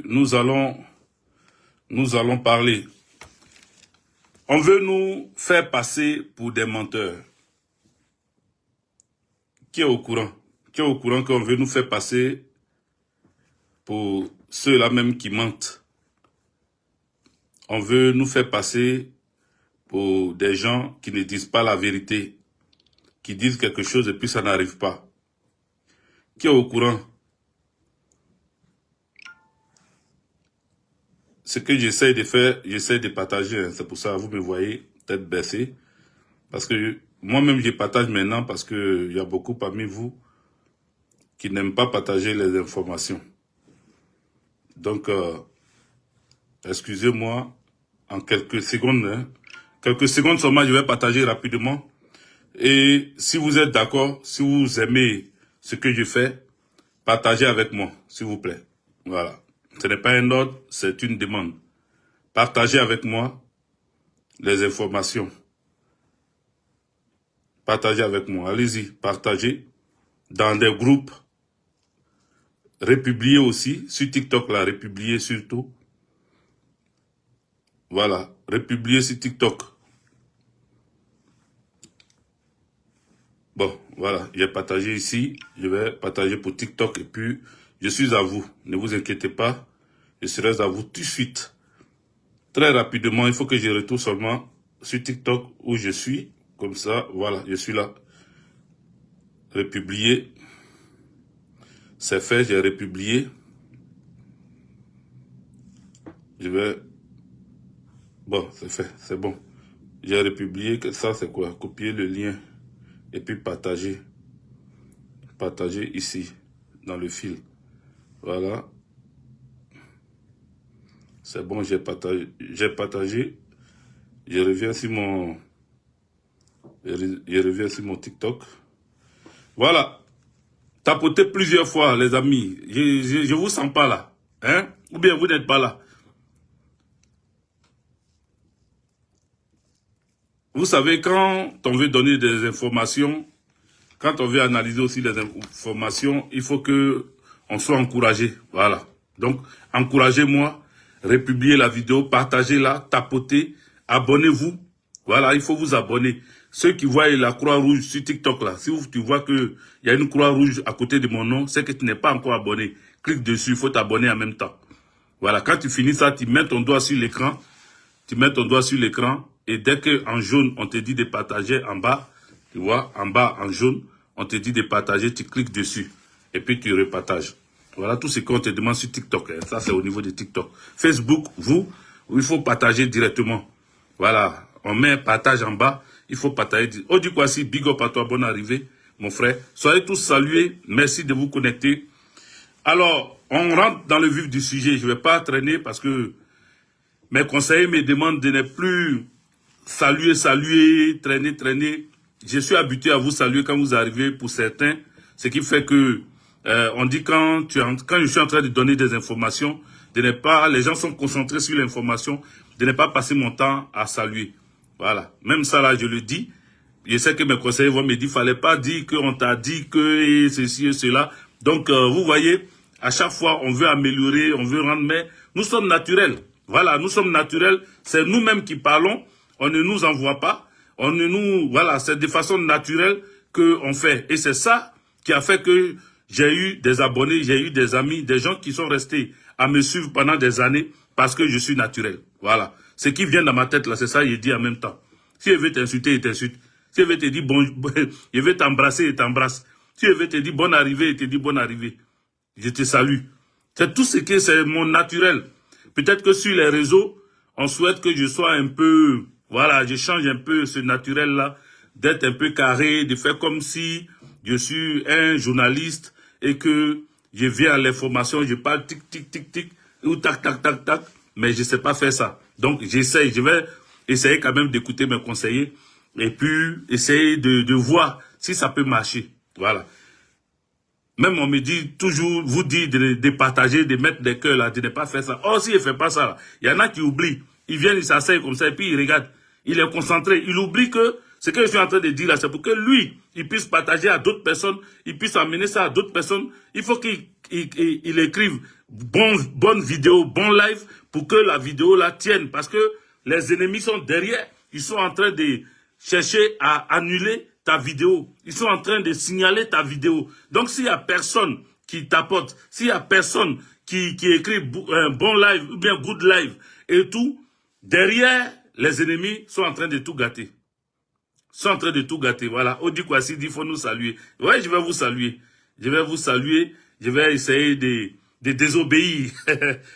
Nous allons parler. On veut nous faire passer pour des menteurs. Qui est au courant? Qui est au courant qu'on veut nous faire passer pour ceux-là même qui mentent? On veut nous faire passer pour des gens qui ne disent pas la vérité, qui disent quelque chose et puis ça n'arrive pas. Qui est au courant? Ce que j'essaie de faire, j'essaie de partager. C'est pour ça que vous me voyez tête baissée. Parce que moi-même, je partage maintenant parce qu'il y a beaucoup parmi vous qui n'aiment pas partager les informations. Donc, excusez-moi, en quelques secondes, quelques secondes seulement, je vais partager rapidement. Et si vous êtes d'accord, si vous aimez ce que je fais, partagez avec moi, s'il vous plaît. Voilà. Ce n'est pas un ordre, c'est une demande. Partagez avec moi les informations. Partagez avec moi. Allez-y, partagez dans des groupes. Républiez aussi, sur TikTok là, républiez surtout. Voilà, républiez sur TikTok. Bon, voilà, j'ai partagé ici. Je vais partager pour TikTok et puis je suis à vous. Ne vous inquiétez pas, je serai à vous tout de suite. Très rapidement, il faut que je retourne seulement sur TikTok où je suis. Comme ça, voilà, je suis là. Républier. C'est fait, j'ai républié. Je vais... Bon, c'est fait, c'est bon. J'ai républié, ça c'est quoi? Copier le lien et puis partager. Partager ici, dans le fil. Voilà. C'est bon, j'ai partagé. Je reviens sur mon... Je reviens sur mon TikTok. Voilà. Tapotez plusieurs fois, les amis. Je vous sens pas là. Hein? Ou bien vous n'êtes pas là. Vous savez, quand on veut donner des informations, quand on veut analyser aussi les informations, il faut que on soit encouragé. Voilà. Donc, encouragez-moi, républiez la vidéo, partagez-la, tapotez, abonnez-vous. Voilà, il faut vous abonner. Ceux qui voient la croix rouge sur TikTok là, si tu vois qu'il y a une croix rouge à côté de mon nom, c'est que tu n'es pas encore abonné. Clique dessus, il faut t'abonner en même temps. Voilà, quand tu finis ça, tu mets ton doigt sur l'écran. Tu mets ton doigt sur l'écran et dès que en jaune, on te dit de partager en bas, tu vois, en bas en jaune, on te dit de partager, tu cliques dessus et puis tu repartages. Voilà tout ce qu'on te demande sur TikTok. Hein. Ça, c'est au niveau de TikTok. Facebook, il faut partager directement. Voilà, on met partage en bas, il faut partager. Odi Kwasi, big up à toi, bonne arrivée, mon frère. Soyez tous salués, merci de vous connecter. Alors, on rentre dans le vif du sujet. Je ne vais pas traîner parce que mes conseillers me demandent de ne plus saluer, traîner. Je suis habitué à vous saluer quand vous arrivez pour certains. Ce qui fait que, on dit quand je suis en train de donner des informations, les gens sont concentrés sur l'information, de ne pas passer mon temps à saluer. Voilà. Même ça là, je le dis. Je sais que mes conseillers vont me dire, fallait pas dire qu'on t'a dit que ceci et cela. Donc, vous voyez, à chaque fois, on veut améliorer, on veut rendre, mais nous sommes naturels. Voilà, nous sommes naturels. C'est nous-mêmes qui parlons. On ne nous envoie pas. Voilà, c'est de façon naturelle qu'on fait. Et c'est ça qui a fait que j'ai eu des abonnés, j'ai eu des amis, des gens qui sont restés à me suivre pendant des années parce que je suis naturel. Voilà. Ce qui vient dans ma tête là, c'est ça, il dit en même temps. Si je veux t'insulter, il t'insulte. Si je veux te dire bon, je veux t'embrasser, il t'embrasse. Si je veux te dire bonne arrivée, il te dit bonne arrivée. Je te salue. C'est tout ce que c'est mon naturel. Peut-être que sur les réseaux, on souhaite que je sois un peu, voilà, je change un peu ce naturel-là, d'être un peu carré, de faire comme si je suis un journaliste et que je viens à l'information, je parle tic, tic, tic, tic, ou tac, tac, tac, tac, mais je ne sais pas faire ça. Donc, je vais essayer quand même d'écouter mes conseillers et puis essayer de voir si ça peut marcher. Voilà. Même on me dit toujours, vous dit de partager, de mettre des cœurs là, de ne pas faire ça. Oh, si il ne fait pas ça là, il y en a qui oublient. Ils viennent, ils s'asseyent comme ça et puis ils regardent. Il est concentré. Il oublie que ce que je suis en train de dire là, c'est pour que lui, il puisse partager à d'autres personnes, il puisse amener ça à d'autres personnes. Il faut qu'il écrive bonne vidéo, bon live, pour que la vidéo la tienne. Parce que les ennemis sont derrière. Ils sont en train de chercher à annuler ta vidéo. Ils sont en train de signaler ta vidéo. Donc, s'il n'y a personne qui t'apporte, s'il n'y a personne qui écrit un bon live ou bien good live et tout, derrière, les ennemis sont en train de tout gâter. Sont en train de tout gâter. Voilà. Odi Kwasi dit, il faut nous saluer. Ouais, je vais vous saluer. Je vais vous saluer. Je vais essayer de désobéir.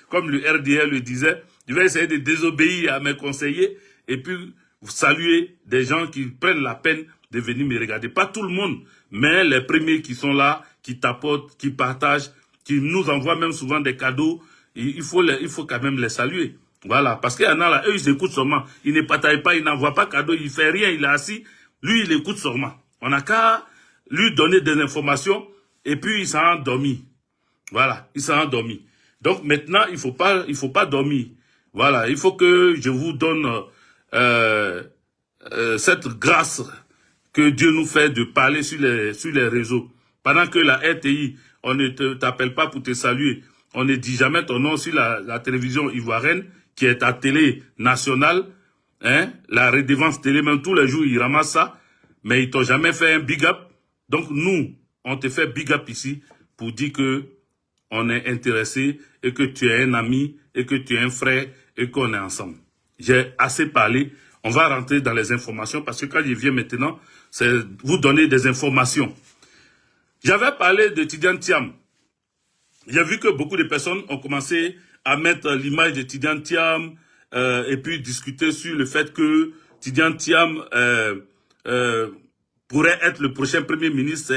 Comme le RDL le disait. Je vais essayer de désobéir à mes conseillers. Et puis, saluer des gens qui prennent la peine de venir me regarder. Pas tout le monde, mais les premiers qui sont là, qui t'apportent, qui partagent, qui nous envoient même souvent des cadeaux. Il faut quand même les saluer. Voilà, parce qu'il y en a là, eux, ils écoutent seulement. Ils ne partagent pas, ils n'envoient pas cadeau, il ne fait rien, il est assis. Lui, il écoute seulement. On n'a qu'à lui donner des informations et puis il s'en a endormi. Voilà, il s'en a endormi. Donc maintenant, il faut pas dormir. Voilà, il faut que je vous donne cette grâce que Dieu nous fait de parler sur les réseaux. Pendant que la RTI, on ne t'appelle pas pour te saluer. On ne dit jamais ton nom sur la télévision ivoirienne, qui est ta télé nationale. Hein? La redevance télé, même tous les jours, ils ramassent ça. Mais ils t'ont jamais fait un big up. Donc nous, on te fait big up ici pour dire que on est intéressé et que tu es un ami et que tu es un frère et qu'on est ensemble. J'ai assez parlé. On va rentrer dans les informations parce que quand je viens maintenant, c'est vous donner des informations. J'avais parlé de Tidiane Thiam. J'ai vu que beaucoup de personnes ont commencé à mettre l'image de Tidiane Thiam et puis discuter sur le fait que Tidiane Thiam pourrait être le prochain Premier ministre.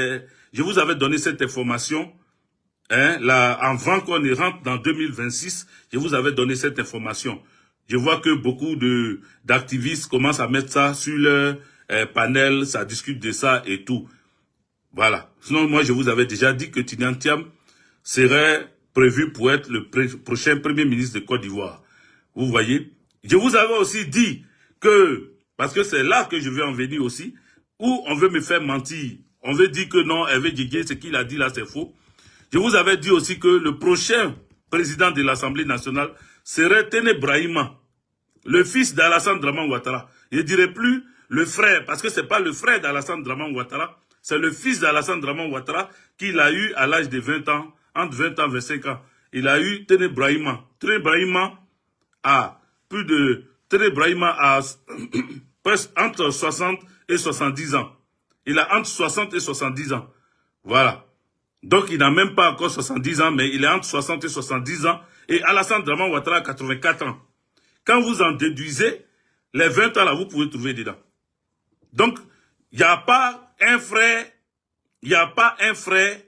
Je vous avais donné cette information. Hein, là, avant qu'on y rentre dans 2026, je vous avais donné cette information. Je vois que beaucoup d'activistes commencent à mettre ça sur leur panel, ça discute de ça et tout. Voilà. Sinon, moi, je vous avais déjà dit que Tidiane Thiam serait prévu pour être le prochain Premier ministre de Côte d'Ivoire. Vous voyez? Je vous avais aussi dit que, parce que c'est là que je vais en venir aussi, où on veut me faire mentir. On veut dire que non, Hervé Djigé, ce qu'il a dit là, c'est faux. Je vous avais dit aussi que le prochain président de l'Assemblée nationale serait Téné Brahima, le fils d'Alassane Draman Ouattara. Je ne dirais plus le frère, parce que ce n'est pas le frère d'Alassane Draman Ouattara, c'est le fils d'Alassane Draman Ouattara qu'il a eu à l'âge de 20 ans, entre 20 ans et 25 ans. Il a eu Téné Brahima. Téné Brahima a presque entre 60 et 70 ans. Il a entre 60 et 70 ans. Voilà. Donc, il n'a même pas encore 70 ans, mais il est entre 60 et 70 ans. Et Alassane Draman Ouattara a 84 ans. Quand vous en déduisez, les 20 ans là, vous pouvez trouver dedans. Donc, il n'y a pas un frère, il n'y a pas un frère,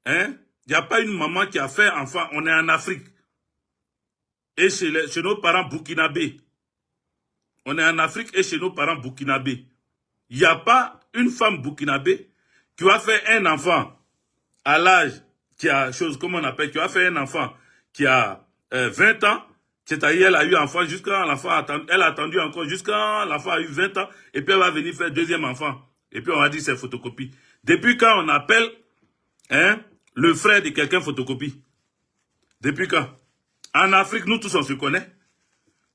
hein, il n'y a pas une maman qui a fait enfant. On est en Afrique. Et chez nos parents burkinabés. On est en Afrique et chez nos parents burkinabés. Il n'y a pas une femme burkinabé qui a fait un enfant à l'âge qui a qui a fait un enfant qui a 20 ans, c'est-à-dire elle a eu enfant jusqu'à l'enfant, elle a attendu encore jusqu'à l'enfant a eu 20 ans, et puis elle va venir faire deuxième enfant. Et puis on va dire c'est photocopie. Depuis quand on appelle le frère de quelqu'un photocopie? Depuis quand? En Afrique, nous tous on se connaît.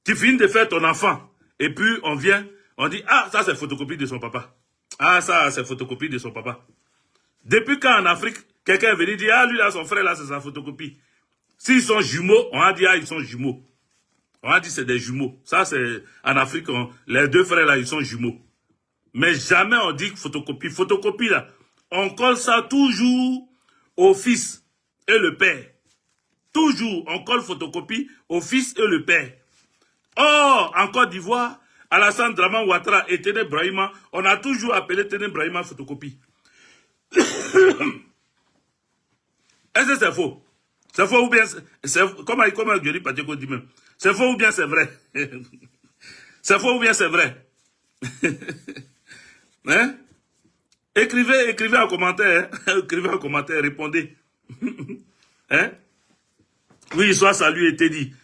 Tu finis de faire ton enfant, et puis on vient, on dit, ah, ça c'est photocopie de son papa. Ah, ça c'est photocopie de son papa. Depuis quand en Afrique, quelqu'un est venu dire, ah, lui là, son frère là, c'est sa photocopie. S'ils sont jumeaux, on a dit, ah, ils sont jumeaux. On a dit, c'est des jumeaux. Ça, c'est, en Afrique, les deux frères là, ils sont jumeaux. Mais jamais on dit photocopie. Photocopie là, on colle ça toujours au fils et le père. Toujours, on colle photocopie au fils et le père. Or, en Côte d'Ivoire, Alassane Draman Ouattara et Téné Brahima, on a toujours appelé Téné Brahima photocopie. Est-ce que c'est faux? C'est faux ou bien c'est comment Dieu Pacheco dit même. C'est faux ou bien c'est vrai? C'est faux ou bien c'est vrai? Hein? Écrivez en commentaire. Hein? Écrivez en commentaire, répondez. Hein? Oui, soit salué, Teddy.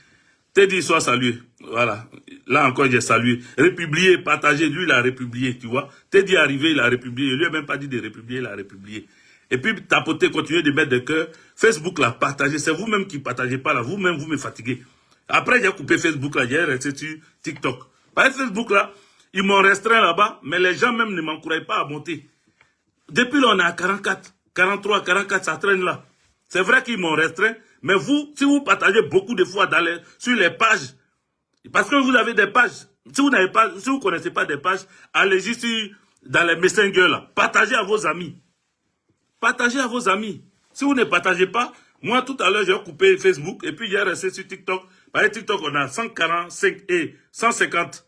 Teddy, soit salué. Voilà. Là encore, j'ai salué. Républier, partager. Lui, il a républié, tu vois. Teddy est arrivé, il a républié. Il lui a même pas dit de républier, il a républié. et puis tapoter, continuer de mettre des cœurs. Facebook, là, partagez. C'est vous-même qui ne partagez pas, là. Vous-même, vous me fatiguez. Après, j'ai coupé Facebook, là. J'ai resté sur TikTok. Par Facebook, là, ils m'ont restreint là-bas, mais les gens même ne m'encouragent pas à monter. Depuis là, on est à 44, 43, 44, ça traîne là. C'est vrai qu'ils m'ont restreint, mais vous, si vous partagez beaucoup de fois sur les pages, parce que vous avez des pages, si vous ne connaissez pas des pages, allez-y dans les messengers là. Partagez à vos amis. Partagez à vos amis. Si vous ne partagez pas, moi tout à l'heure j'ai coupé Facebook et puis j'ai resté sur TikTok. Par exemple, TikTok on a 145 et 150.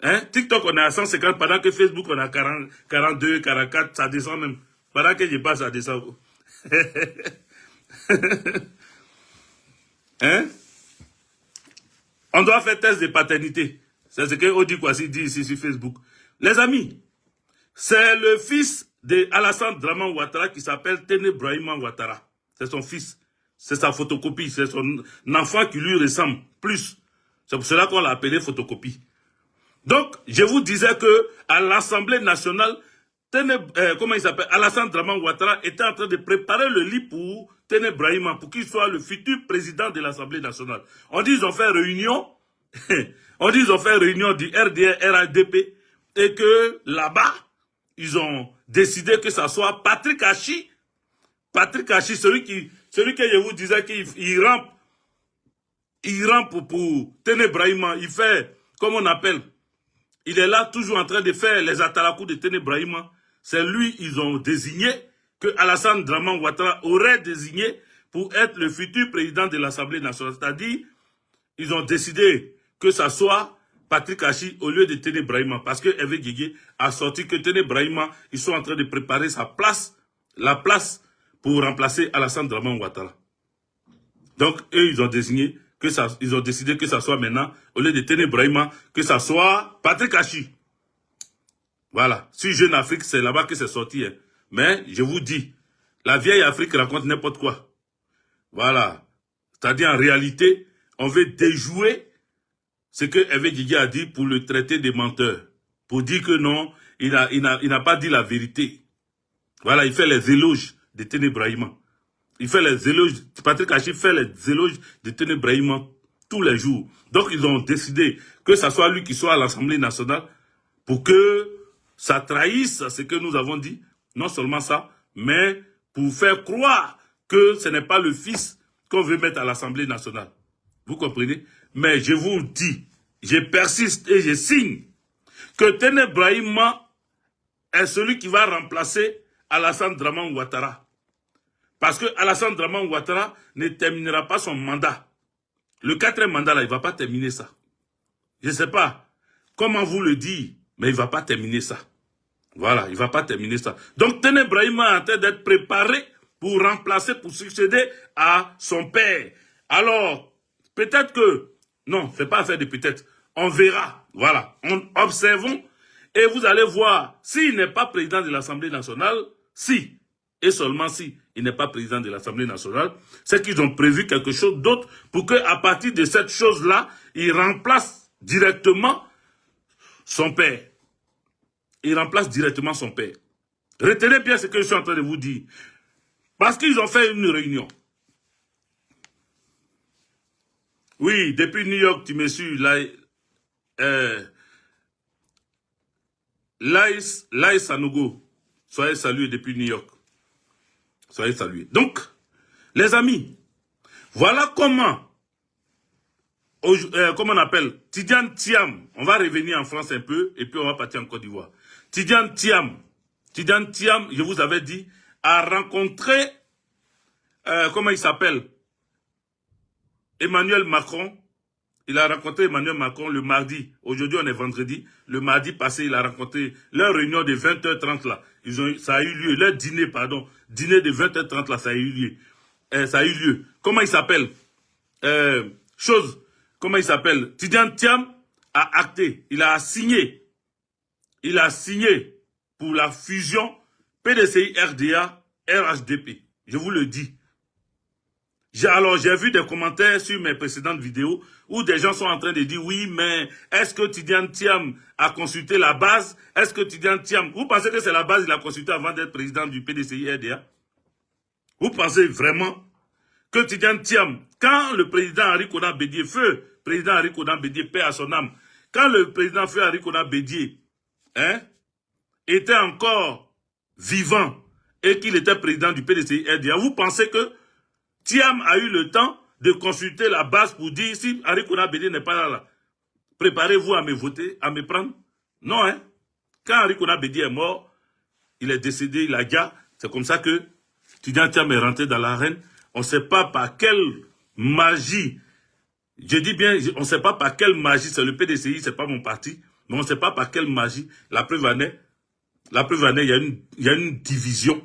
Hein? TikTok on est à 150 pendant que Facebook on a 40, 42, 44, ça descend même. Pendant que je passe, ça descend. Hein? On doit faire test de paternité. C'est ce que Odi Kwasi dit ici sur Facebook. Les amis, c'est le fils de Alassane Draman Ouattara qui s'appelle Tene Brahima Ouattara. C'est son fils. C'est sa photocopie. C'est son enfant qui lui ressemble plus. C'est pour cela qu'on l'a appelé photocopie. Donc, je vous disais que à l'Assemblée nationale, comment il s'appelle, Alassane Draman Ouattara était en train de préparer le lit pour Tene Brahima, pour qu'il soit le futur président de l'Assemblée nationale. On dit qu'ils ont fait réunion, on dit qu'ils ont fait réunion du RDR, RADP, et que là-bas, ils ont décidé que ça soit Patrick Hachi. Patrick Hachi, celui que je vous disais qu'il rampe, pour Tene Brahima, il fait, comme on appelle, il est là toujours en train de faire les atalakou de Tene Brahima. C'est lui, ils ont désigné, que Alassane Draman Ouattara aurait désigné pour être le futur président de l'Assemblée nationale. C'est-à-dire, ils ont décidé que ça soit Patrick Hachi au lieu de Tene Brahima. Parce que Hervé Guégué a sorti que Tene Brahima, ils sont en train de préparer la place pour remplacer Alassane Draman Ouattara. Donc, eux, ils ont décidé que ça soit maintenant, au lieu de Tene Brahima, que ça soit Patrick Hachi. Voilà. Si Jeune Afrique, c'est là-bas que c'est sorti. Hein. Mais, je vous dis, la vieille Afrique raconte n'importe quoi. Voilà. C'est-à-dire, en réalité, on veut déjouer ce que Hervé Guégué a dit pour le traiter de menteur. Pour dire que non, il n'a pas dit la vérité. Voilà, il fait les éloges de Tene Brahima. Il fait les éloges, Patrick Hachi fait les éloges de Tene Brahima tous les jours. Donc, ils ont décidé que ce soit lui qui soit à l'Assemblée nationale pour que ça trahisse ce que nous avons dit. Non seulement ça, mais pour faire croire que ce n'est pas le fils qu'on veut mettre à l'Assemblée nationale. Vous comprenez? Mais je vous dis, je persiste et je signe que Tene Brahima est celui qui va remplacer Alassane Draman Ouattara. Parce que Alassane Draman Ouattara ne terminera pas son mandat. Le 4e mandat, là, il ne va pas terminer ça. Je ne sais pas comment vous le dire, mais il ne va pas terminer ça. Voilà, il ne va pas terminer ça. Donc, Tene Brahima est en train d'être préparé pour remplacer, pour succéder à son père. Alors, peut-être que... Non, ce n'est pas affaire de peut-être. On verra. Voilà. Observons. Et vous allez voir, s'il n'est pas président de l'Assemblée nationale, si, et seulement si, il n'est pas président de l'Assemblée nationale, c'est qu'ils ont prévu quelque chose d'autre pour qu'à partir de cette chose-là, il remplace directement son père. Il remplace directement son père. Retenez bien ce que je suis en train de vous dire. Parce qu'ils ont fait une réunion. Oui, depuis New York, tu me suis, Laïs Sanogo. Soyez salués depuis New York. Soyez salués. Donc, les amis, voilà comment on appelle, Tidjane Thiam, on va revenir en France un peu, et puis on va partir en Côte d'Ivoire. Tidjane Thiam, je vous avais dit, a rencontré, comment il s'appelle, Emmanuel Macron. Il a rencontré Emmanuel Macron le mardi. Aujourd'hui, on est vendredi. Le mardi passé, il a rencontré leur réunion de 20h30 là. Ça a eu lieu. Leur dîner, pardon. Dîner de 20h30 là, ça a eu lieu. Comment il s'appelle? Comment il s'appelle? Tidjane Thiam a acté. Il a signé pour la fusion PDCI-RDA RHDP. Je vous le dis. Alors, j'ai vu des commentaires sur mes précédentes vidéos où des gens sont en train de dire oui, mais est-ce que Tidjane Thiam a consulté la base? Est-ce que Tidjane Thiam, vous pensez que c'est la base qu'il a consulté avant d'être président du PDCI-RDA? Vous pensez vraiment que Tidjane Thiam, quand le président Henri Konan Bédié, président Henri Konan Bédié, paix à son âme, quand le président Henri Konan Bédié était encore vivant et qu'il était président du PDCI-RDA, vous pensez que Thiam a eu le temps de consulter la base pour dire si Henri Konan Bédié n'est pas là, préparez-vous à me voter, à me prendre? Non, hein. Quand Henri Konan Bédié est mort, il est décédé, il a déjà. C'est comme ça que Tidjane Thiam est rentré dans l'arène. On ne sait pas par quelle magie, je dis bien, on ne sait pas par quelle magie, c'est le PDCI, c'est pas mon parti, mais on ne sait pas par quelle magie, la preuve en est, il y a une division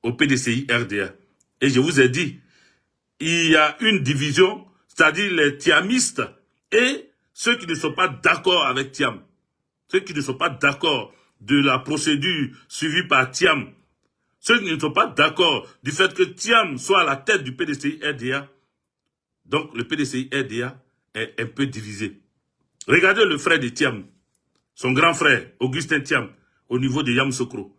au PDCI RDA. Et je vous ai dit, il y a une division, c'est-à-dire les thiamistes et ceux qui ne sont pas d'accord avec Thiam. Ceux qui ne sont pas d'accord de la procédure suivie par Thiam. Ceux qui ne sont pas d'accord du fait que Thiam soit à la tête du PDCI-RDA. Donc, le PDCI-RDA est un peu divisé. Regardez le frère de Thiam, son grand frère, Augustin Thiam, au niveau de Yamoussoukro.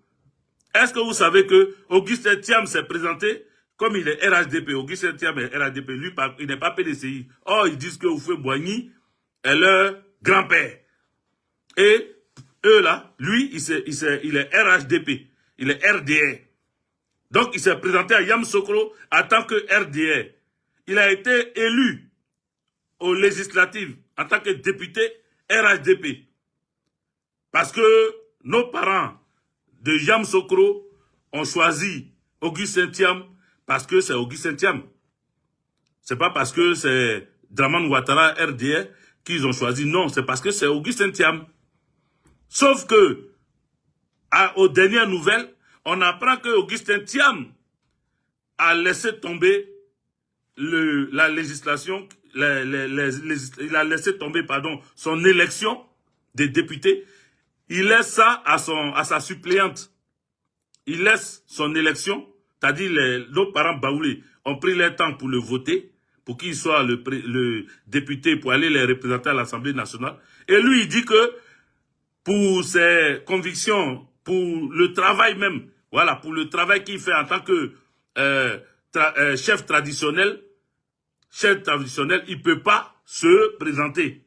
Est-ce que vous savez que Augustin Thiam s'est présenté comme il est RHDP? Augustin Thiam est RHDP, lui, il n'est pas PDCI. Or, ils disent que Oufoué Boigny est leur grand-père. Et eux là, lui, il est RHDP, il est RDR. Donc, il s'est présenté à Yamoussoukro en tant que RDR. Il a été élu aux législatives en tant que député RHDP. Parce que nos parents de Yamoussoukro ont choisi Augustin Thiam parce que c'est Augustin Thiam. C'est pas parce que c'est Dramane Ouattara RDR qu'ils ont choisi. Non, c'est parce que c'est Augustin Thiam. Sauf que, aux dernières nouvelles, on apprend que Augustin Thiam a laissé tomber la législation, il a laissé tomber, son élection des députés. Il laisse ça à sa suppléante. Il laisse son élection, c'est-à-dire nos parents baoulés ont pris leur temps pour le voter, pour qu'il soit le député, pour aller les représenter à l'Assemblée nationale. Et lui, il dit que pour ses convictions, pour le travail même, voilà, pour le travail qu'il fait en tant que chef traditionnel, il ne peut pas se présenter.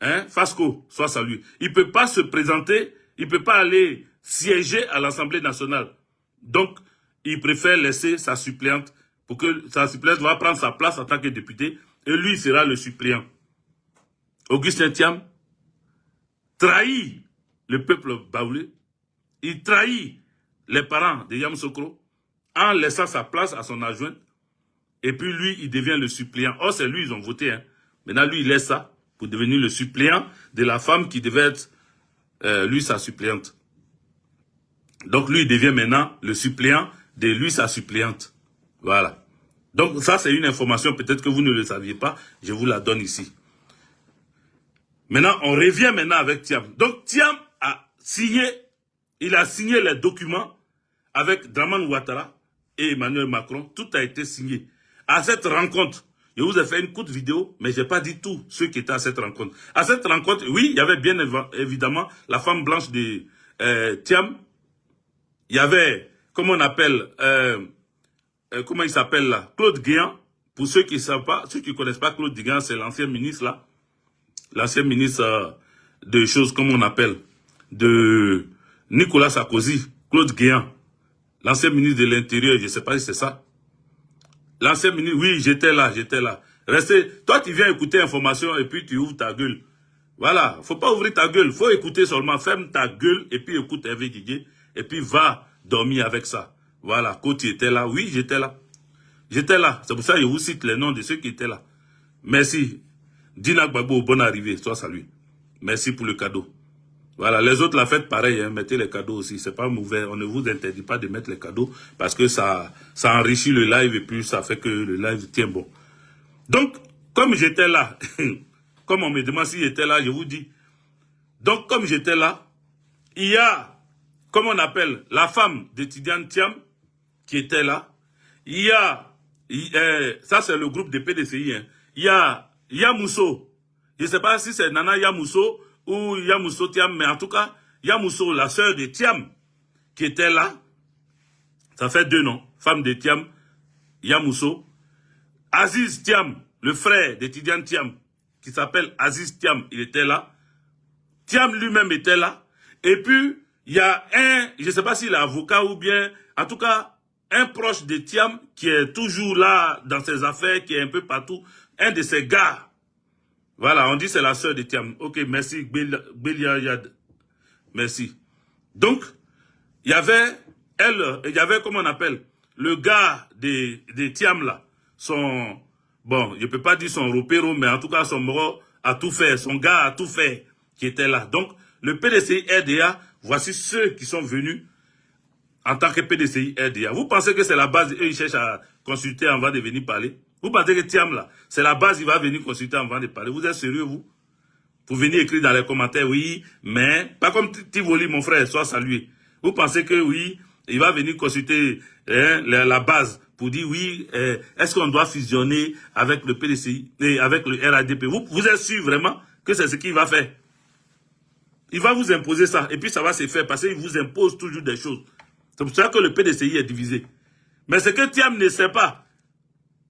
Hein, Fasco, soit salué. Il ne peut pas se présenter, il ne peut pas aller siéger à l'Assemblée nationale. Donc, il préfère laisser sa suppléante pour que sa suppléante va prendre sa place en tant que député et lui sera le suppléant. Augustin Thiam trahit le peuple baoulé, il trahit les parents de Yamoussoukro en laissant sa place à son adjoint et puis lui, il devient le suppléant. Oh, c'est lui, ils ont voté. Hein. Maintenant, lui, il laisse ça pour devenir le suppléant de la femme qui devait être, lui, sa suppléante. Donc, lui, il devient maintenant le suppléant de lui, sa suppléante. Voilà. Donc, ça, c'est une information, peut-être que vous ne le saviez pas, je vous la donne ici. Maintenant, on revient maintenant avec Thiam. Donc, Thiam a signé, il a signé les documents avec Dramane Ouattara et Emmanuel Macron. Tout a été signé. À cette rencontre, je vous ai fait une courte vidéo, mais je n'ai pas dit tout ceux qui étaient à cette rencontre. À cette rencontre, oui, il y avait bien évidemment la femme blanche de Thiam. Il y avait, comment on appelle, comment il s'appelle là, Claude Guéant. Pour ceux qui ne savent pas, ceux qui ne connaissent pas Claude Guéant, c'est l'ancien ministre là. L'ancien ministre de choses, comme on appelle, de Nicolas Sarkozy, Claude Guéant. L'ancien ministre de l'Intérieur, je ne sais pas si c'est ça. L'ancien ministre, oui, j'étais là. Restez, toi tu viens écouter l'information et puis tu ouvres ta gueule. Voilà, faut pas ouvrir ta gueule, faut écouter seulement, ferme ta gueule et puis écoute Hervé Guigué et puis va dormir avec ça. Voilà, quand tu étais là, oui, j'étais là. J'étais là, c'est pour ça que je vous cite les noms de ceux qui étaient là. Merci. Dina Gbagbo, bonne arrivée, sois salué. Merci pour le cadeau. Voilà, les autres la faites pareil, hein, mettez les cadeaux aussi, c'est pas mauvais, on ne vous interdit pas de mettre les cadeaux parce que ça enrichit le live et puis ça fait que le live tient bon. Donc, comme j'étais là, comme on me demande si j'étais là, je vous dis. Donc, comme j'étais là, il y a, comme on appelle, la femme de Tidjane Thiam qui était là. Il y a, ça c'est le groupe de PDCI, hein. Il y a Yamousso. Je ne sais pas si c'est Nana Yamousso ou Yamousso Thiam, mais en tout cas, Yamousso, la sœur de Thiam, qui était là. Ça fait 2 noms. femme de Thiam, Yamousso. Aziz Thiam, le frère de Tidiane Thiam, qui s'appelle Aziz Thiam, il était là. Thiam lui-même était là. Et puis, il y a un, je ne sais pas s'il est avocat ou bien, en tout cas, un proche de Thiam qui est toujours là dans ses affaires, qui est un peu partout. Un de ses gars. Voilà, on dit c'est la sœur de Thiam. Ok, merci, Belia Yad. Merci. Donc, il y avait, il y avait, comment on appelle, le gars de Thiam là, bon, je ne peux pas dire son repéro, mais en tout cas, son moro a tout fait, son gars a tout fait, qui était là. Donc, le PDCI RDA, voici ceux qui sont venus en tant que PDCI RDA. Vous pensez que c'est la base, eux, ils cherchent à consulter avant de venir parler? Vous pensez que Thiam, là, c'est la base, il va venir consulter avant de parler? Vous êtes sérieux, vous? Vous venez écrire dans les commentaires, oui, mais, pas comme Tivoli, mon frère, soit salué. Vous pensez que, oui, il va venir consulter la base pour dire, oui, est-ce qu'on doit fusionner avec le PDCI et avec le RADP? Vous êtes sûr vraiment que c'est ce qu'il va faire? Il va vous imposer ça, et puis ça va se faire, parce qu'il vous impose toujours des choses. C'est pour ça que le PDCI est divisé. Mais ce que Thiam ne sait pas,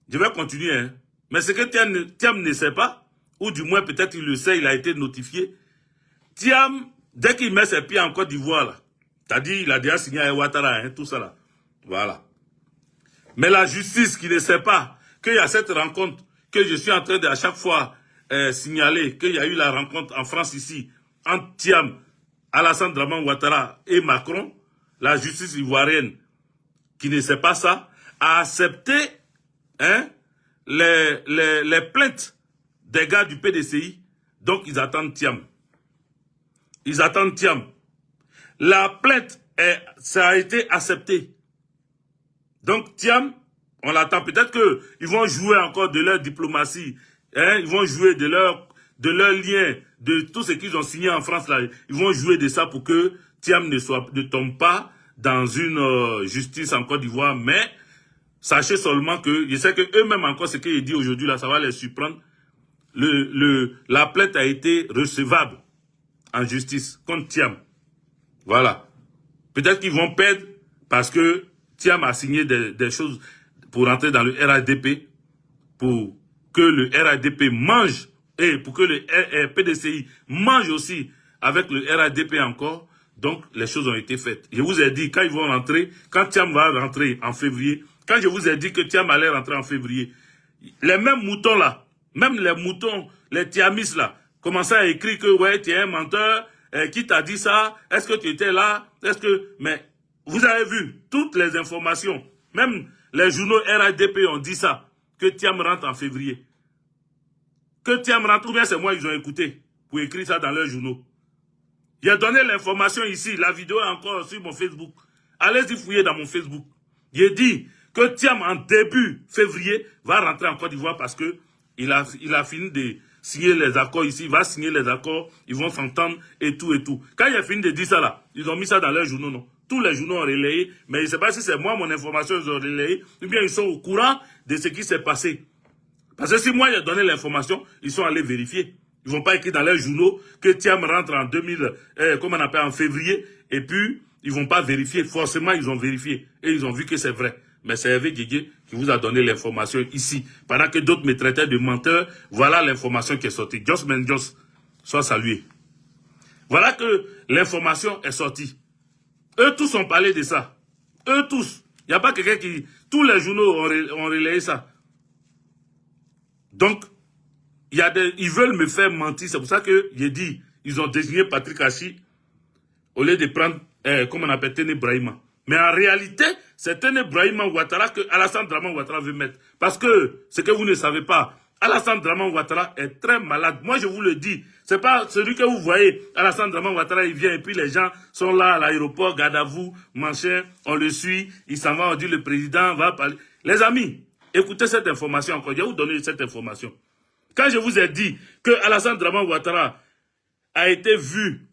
je vais continuer, hein, mais ce que Thiam ne sait pas, ou du moins peut-être il le sait, il a été notifié, Thiam, dès qu'il met ses pieds en Côte d'Ivoire, là, c'est-à-dire il a déjà signé à Ouattara, hein, tout ça là, voilà. Mais la justice qui ne sait pas qu'il y a cette rencontre, que je suis en train de à chaque fois signaler, qu'il y a eu la rencontre en France ici, entre Thiam, Alassane Draman Ouattara et Macron, la justice ivoirienne qui ne sait pas ça, a accepté les plaintes des gars du PDCI. Donc, ils attendent Thiam. Ils attendent Thiam. La plainte, ça a été accepté. Donc, Thiam, on l'attend. Peut-être qu'ils vont jouer encore de leur diplomatie. Ils vont jouer de leur lien, de tout ce qu'ils ont signé en France. Là. Ils vont jouer de ça pour que Thiam ne tombe pas dans une justice en Côte d'Ivoire. Mais sachez seulement que, je sais que eux-mêmes encore, ce qu'ils disent aujourd'hui, là, ça va les surprendre. La plainte a été recevable en justice contre Thiam. Voilà. Peut-être qu'ils vont perdre parce que Thiam a signé des choses pour entrer dans le RADP, pour que le RADP mange, et pour que le PDCI mange aussi avec le RADP encore. Donc, les choses ont été faites. Je vous ai dit, quand ils vont rentrer, quand Thiam va rentrer en février, quand je vous ai dit que Thiam allait rentrer en février, les mêmes moutons là, même les moutons, les Thiamis là, commençaient à écrire que, ouais, tu es un menteur, qui t'a dit ça, est-ce que tu étais là, mais vous avez vu, toutes les informations, même les journaux RADP ont dit ça, que Thiam rentre en février. Que Thiam rentre, ou bien c'est moi, ils ont écouté, pour écrire ça dans leurs journaux. J'ai donné l'information ici, la vidéo est encore sur mon Facebook. Allez-y fouiller dans mon Facebook. J'ai dit que Thiam, en début février, va rentrer en Côte d'Ivoire parce que il a fini de signer les accords ici, il va signer les accords, ils vont s'entendre et tout et tout. Quand il a fini de dire ça là, ils ont mis ça dans leurs journaux, non. Tous les journaux ont relayé, mais je ne sais pas si c'est moi, mon information, ils ont relayé, ou bien ils sont au courant de ce qui s'est passé. Parce que si moi j'ai donné l'information, ils sont allés vérifier. Ils ne vont pas écrire dans leurs journaux que Thiam rentre en en février, et puis ils ne vont pas vérifier. Forcément, ils ont vérifié. Et ils ont vu que c'est vrai. Mais c'est Hervé Guégué qui vous a donné l'information ici. Pendant que d'autres me traitaient de menteur, voilà l'information qui est sortie. Joss Menjos, soit salué. Voilà que l'information est sortie. Eux tous ont parlé de ça. Eux tous. Il n'y a pas quelqu'un qui... Tous les journaux ont relayé ça. Donc, ils veulent me faire mentir. C'est pour ça que j'ai dit, ils ont désigné Patrick Hachi au lieu de prendre, comment on appelle, Téné Brahima. Mais en réalité, c'est Téné Brahima Ouattara que Alassane Draman Ouattara veut mettre. Parce que, ce que vous ne savez pas, Alassane Draman Ouattara est très malade. Moi, je vous le dis. C'est pas celui que vous voyez. Alassane Draman Ouattara, il vient et puis les gens sont là à l'aéroport, garde à vous, machin, on le suit, il s'en va, on dit le président va parler. Les amis, écoutez cette information encore. Je vais vous donner cette information. Quand je vous ai dit que Alassane Draman Ouattara a été vu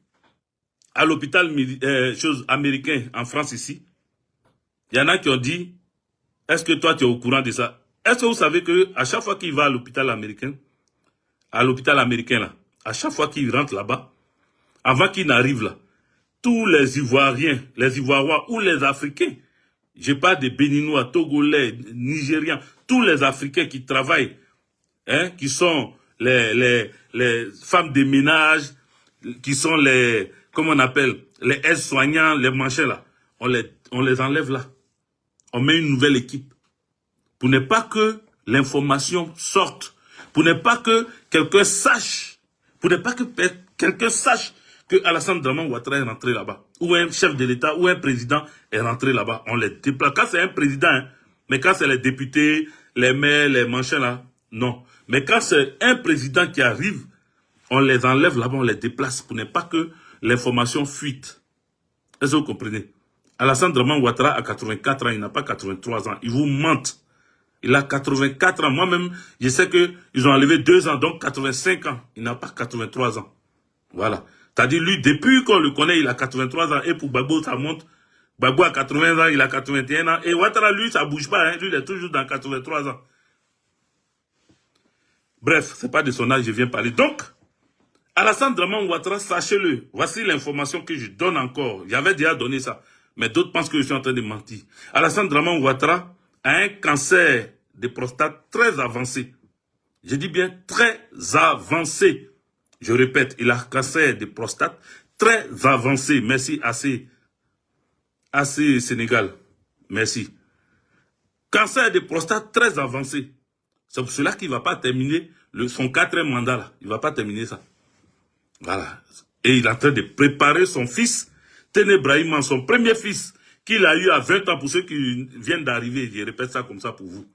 à l'hôpital américain en France ici, il y en a qui ont dit, est-ce que toi tu es au courant de ça? Est-ce que vous savez que à chaque fois qu'il va à l'hôpital américain là, à chaque fois qu'il rentre là-bas, avant qu'il n'arrive là, tous les Ivoiriens, les Ivoiriens ou les Africains, Je parle des Béninois, Togolais, Nigériens, tous les Africains qui travaillent, hein, qui sont les femmes de ménage, qui sont les, comment on appelle, les aides-soignants, les manchets là. On les enlève là. On met une nouvelle équipe. Pour ne pas que l'information sorte. Pour ne pas que quelqu'un sache. Pour ne pas que quelqu'un sache que Alassane Draman Ouattara est rentré là-bas. Ou un chef de l'État, ou un président est rentré là-bas. On les déplace. Quand c'est un président, hein, mais quand c'est les députés, les maires, les manchets là, non. Mais quand c'est un président qui arrive, on les enlève là-bas, on les déplace pour ne pas que l'information fuite. Est-ce que vous comprenez? Alassane Draman Ouattara a 84 ans, il n'a pas 83 ans. Il vous mente. Il a 84 ans. Moi-même, je sais qu'ils ont enlevé 2 ans, donc 85 ans. Il n'a pas 83 ans. Voilà. C'est-à-dire, lui, depuis qu'on le connaît, il a 83 ans. Et pour Gbagbo, ça monte. Gbagbo a 80 ans, il a 81 ans. Et Ouattara, lui, ça ne bouge pas. Hein. Lui, il est toujours dans 83 ans. Bref, ce n'est pas de son âge que je viens parler. Donc, Alassane Draman Ouattara, sachez-le. Voici l'information que je donne encore. J'avais déjà donné ça. Mais d'autres pensent que je suis en train de mentir. Alassane Draman Ouattara a un cancer de prostate très avancé. Je dis bien très avancé. Je répète, il a un cancer de prostate très avancé. Merci, assez Sénégal. Merci. Cancer de prostate très avancé. C'est pour cela qu'il ne va pas terminer son 4e mandat là. Il ne va pas terminer ça. Voilà. Et il est en train de préparer son fils, Téné Brahima, son premier fils, qu'il a eu à 20 ans pour ceux qui viennent d'arriver. Je répète ça comme ça pour vous.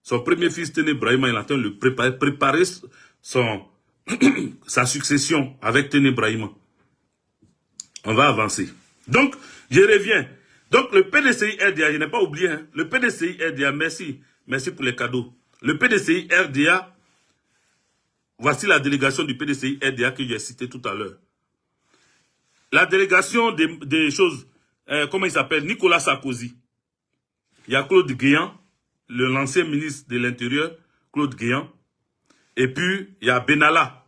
Son premier fils, Téné Brahima, il est en train de le préparer sa succession avec Téné Brahima. On va avancer. Donc, je reviens. Donc, le PDCI RDA, je n'ai pas oublié, hein, le PDCI RDA, merci pour les cadeaux. Le PDCI RDA, voici la délégation du PDCI RDA que j'ai cité tout à l'heure. La délégation des choses, comment il s'appelle, Nicolas Sarkozy. Il y a Claude Guéant, l'ancien ministre de l'Intérieur, Claude Guéant. Et puis, il y a Benalla.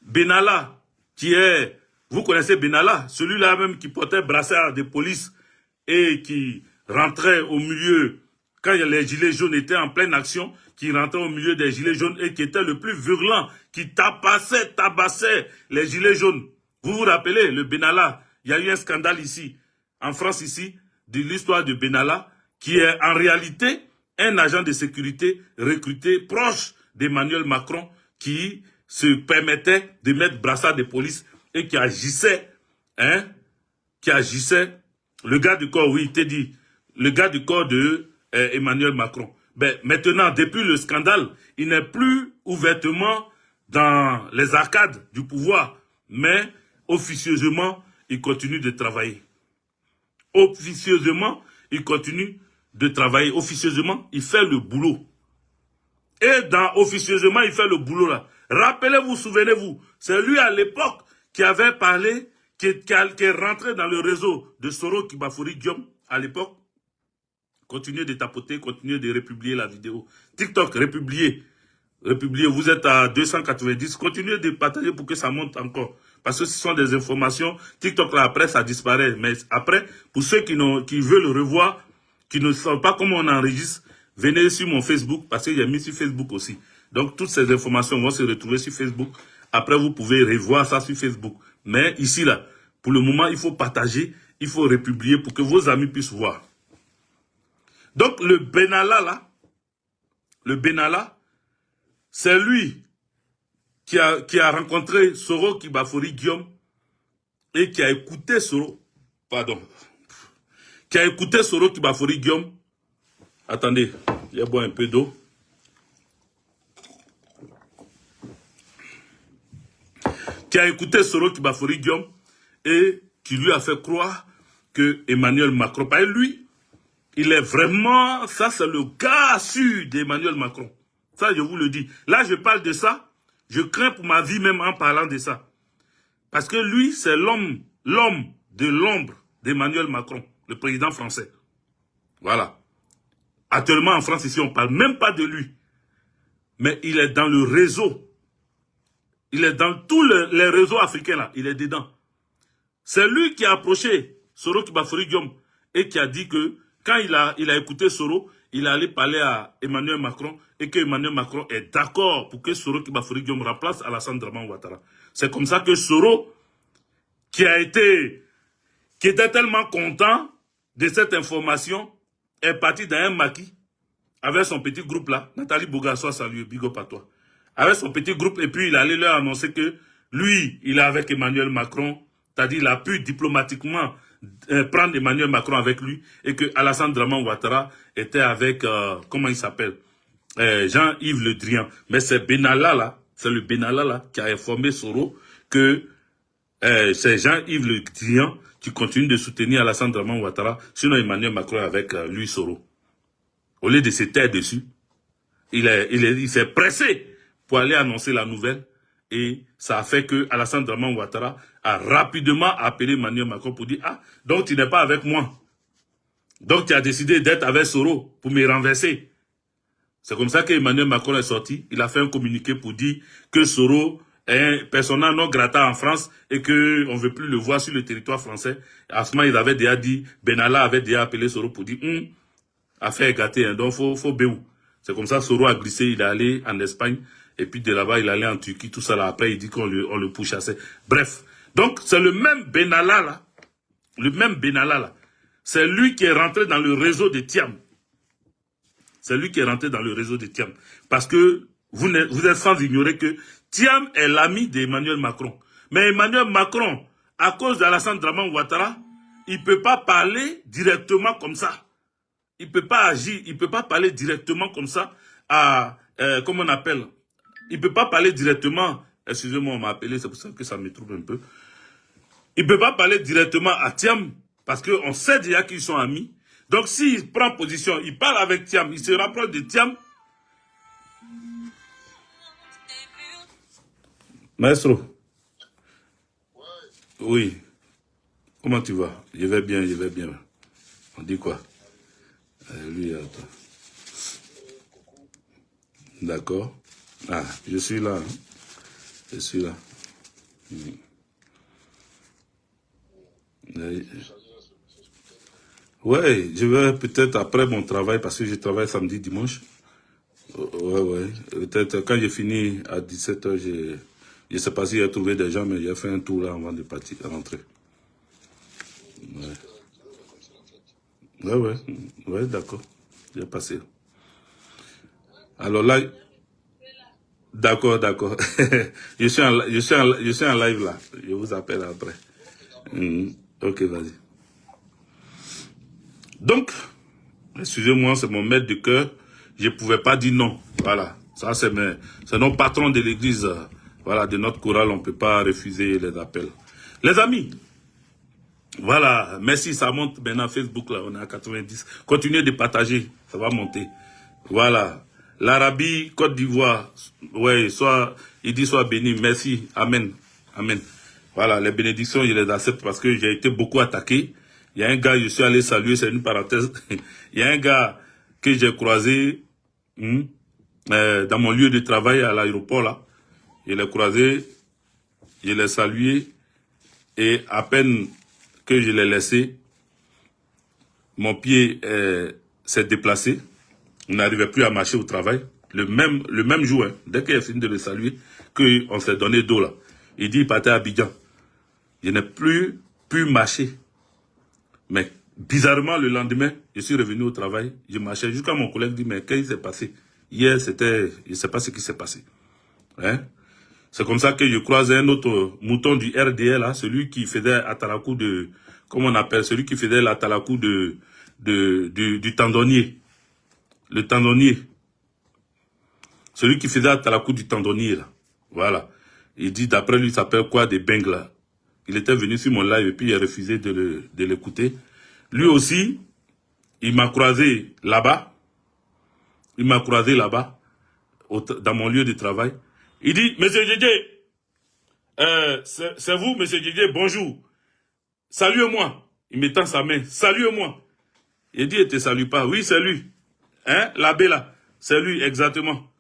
Benalla, qui est, vous connaissez Benalla, celui-là même qui portait brassard de police et qui rentrait au milieu, quand les gilets jaunes étaient en pleine action, qui rentrait au milieu des gilets jaunes et qui était le plus virulent, qui tabassait les gilets jaunes. Vous vous rappelez, le Benalla, il y a eu un scandale ici, en France ici, de l'histoire de Benalla, qui est en réalité un agent de sécurité recruté proche d'Emmanuel Macron, qui se permettait de mettre brassard de police et qui agissait, le gars du corps, oui, il t'a dit, le gars du corps de Emmanuel Macron. Ben, maintenant, depuis le scandale, il n'est plus ouvertement dans les arcades du pouvoir, mais officieusement, il continue de travailler. Officieusement, il continue de travailler. Officieusement, il fait le boulot. Et officieusement, il fait le boulot là. Rappelez-vous, souvenez-vous, c'est lui à l'époque qui avait parlé, qui est rentré dans le réseau de Soro Kibafori Diom à l'époque. Continuez de tapoter, continuez de republier la vidéo. TikTok, republiez. Vous êtes à 290. Continuez de partager pour que ça monte encore. Parce que ce sont des informations. TikTok, là, après, ça disparaît. Mais après, pour ceux qui veulent le revoir, qui ne savent pas comment on enregistre, venez sur mon Facebook, parce que j'ai mis sur Facebook aussi. Donc, toutes ces informations vont se retrouver sur Facebook. Après, vous pouvez revoir ça sur Facebook. Mais ici, là, pour le moment, il faut partager, il faut republier pour que vos amis puissent voir. Donc, le Benalla, c'est lui qui a rencontré Soro Kibafori Guillaume et qui a écouté Soro Kibafori Guillaume. Attendez, je vais boire un peu d'eau. Qui a écouté Soro Kibafori Guillaume et qui lui a fait croire que Emmanuel Macron, pas lui, il est vraiment, ça c'est le gars sûr d'Emmanuel Macron. Ça je vous le dis. Là je parle de ça, je crains pour ma vie même en parlant de ça. Parce que lui c'est l'homme de l'ombre d'Emmanuel Macron, le président français. Voilà. Actuellement en France ici on ne parle même pas de lui. Mais il est dans le réseau. Il est dans tous les réseaux africains là, il est dedans. C'est lui qui a approché Soro Kibafori Guillaume et qui a dit que quand il a écouté Soro, il est allé parler à Emmanuel Macron et que Emmanuel Macron est d'accord pour que Soro Kibafori Guillaume remplace Alassane Dramane Ouattara. C'est comme ça que Soro, qui était tellement content de cette information, est parti dans un maquis avec son petit groupe là. Nathalie Bougassois, salut, big up à toi. Avec son petit groupe, et puis il allait leur annoncer que lui, il est avec Emmanuel Macron, c'est-à-dire il a pu diplomatiquement prendre Emmanuel Macron avec lui, et que Alassane Dramane Ouattara était avec, comment il s'appelle, Jean-Yves Le Drian. Mais c'est Benalla là, c'est le Benalla là qui a informé Soro que c'est Jean-Yves Le Drian qui continue de soutenir Alassane Dramane Ouattara, sinon Emmanuel Macron avec lui Soro. Au lieu de se taire dessus, il s'est pressé pour aller annoncer la nouvelle, et ça a fait que Alassane Dramane Ouattara a rapidement appelé Emmanuel Macron pour dire « Ah, donc tu n'es pas avec moi. Donc tu as décidé d'être avec Soro pour me renverser. » C'est comme ça qu'Emmanuel Macron est sorti. Il a fait un communiqué pour dire que Soro est un persona non grata en France et qu'on ne veut plus le voir sur le territoire français. À ce moment, il avait déjà dit, Benalla avait déjà appelé Soro pour dire affaire gâtée, hein, donc faut béou. C'est comme ça que Soro a glissé, il est allé en Espagne, et puis de là-bas, il est allé en Turquie, tout ça là. Après, il dit qu'on le pourchassait. Bref. Donc, c'est le même Benalla là. Le même Benalla là. C'est lui qui est rentré dans le réseau de Thiam. C'est lui qui est rentré dans le réseau de Thiam. Parce que vous êtes sans ignorer que Thiam est l'ami d'Emmanuel Macron. Mais Emmanuel Macron, à cause d'Alassane Dramane Ouattara, il ne peut pas parler directement comme ça. Il ne peut pas agir, il ne peut pas parler directement comme ça à, comment on appelle, il ne peut pas parler directement, excusez-moi, on m'a appelé, c'est pour ça que ça me trouble un peu. Il ne peut pas parler directement à Thiam, parce qu'on sait déjà qu'ils sont amis. Donc s'il prend position, il parle avec Thiam, il se rapproche de Thiam. Maestro. Oui. Comment tu vas? Je vais bien, je vais bien. On dit quoi? Lui, attends. D'accord. Ah, je suis là. Hein. Je suis là. Ouais, je vais peut-être après mon travail, parce que je travaille samedi, dimanche. Ouais. Peut-être quand j'ai fini à 17h, je ne sais pas si j'ai trouvé des gens, mais j'ai fait un tour là avant de partir, à rentrer. Ouais, d'accord. J'ai passé. Alors là, d'accord. je suis en live là. Je vous appelle après. Ok, vas-y. Donc, excusez-moi, c'est mon maître de cœur. Je ne pouvais pas dire non. Voilà. Ça, c'est nos patrons de l'église. Voilà, de notre chorale, on ne peut pas refuser les appels. Les amis, voilà, merci, ça monte maintenant Facebook, là, on est à 90. Continuez de partager, ça va monter. Voilà, l'Arabie, Côte d'Ivoire, ouais, il dit soit béni, merci, amen, amen. Voilà, les bénédictions, je les accepte parce que j'ai été beaucoup attaqué. Il y a un gars, je suis allé saluer, c'est une parenthèse. Il y a un gars que j'ai croisé dans mon lieu de travail à l'aéroport, là. Je l'ai croisé, je l'ai salué, et à peine que je l'ai laissé, mon pied s'est déplacé. On n'arrivait plus à marcher au travail. Le même jour, hein, dès qu'il a fini de le saluer, qu'on s'est donné d'eau là. Il dit il partait à Abidjan. Je n'ai plus pu marcher. Mais bizarrement, le lendemain, je suis revenu au travail. Je marchais jusqu'à mon collègue dit mais qu'est-ce qui s'est passé? Hier, je ne sais pas ce qui s'est passé. Hein? C'est comme ça que je croise un autre mouton du RDL, là, celui qui faisait Atalakou de, comment on appelle, celui qui faisait l'Atalakou du tendonnier. Le tendonnier. Celui qui faisait Atalakou du tendonnier, là. Voilà. Il dit, d'après lui, il s'appelle quoi, des Bengla. Il était venu sur mon live et puis il a refusé de l'écouter. Lui aussi, il m'a croisé là-bas. Il m'a croisé là-bas, dans mon lieu de travail. Il dit, Monsieur Djedje, c'est vous, Monsieur Djedje, bonjour. Saluez-moi. Il me tend sa main. Saluez-moi. Il dit, il ne te salue pas. Oui, c'est lui. Hein, l'abbé là. C'est lui, exactement.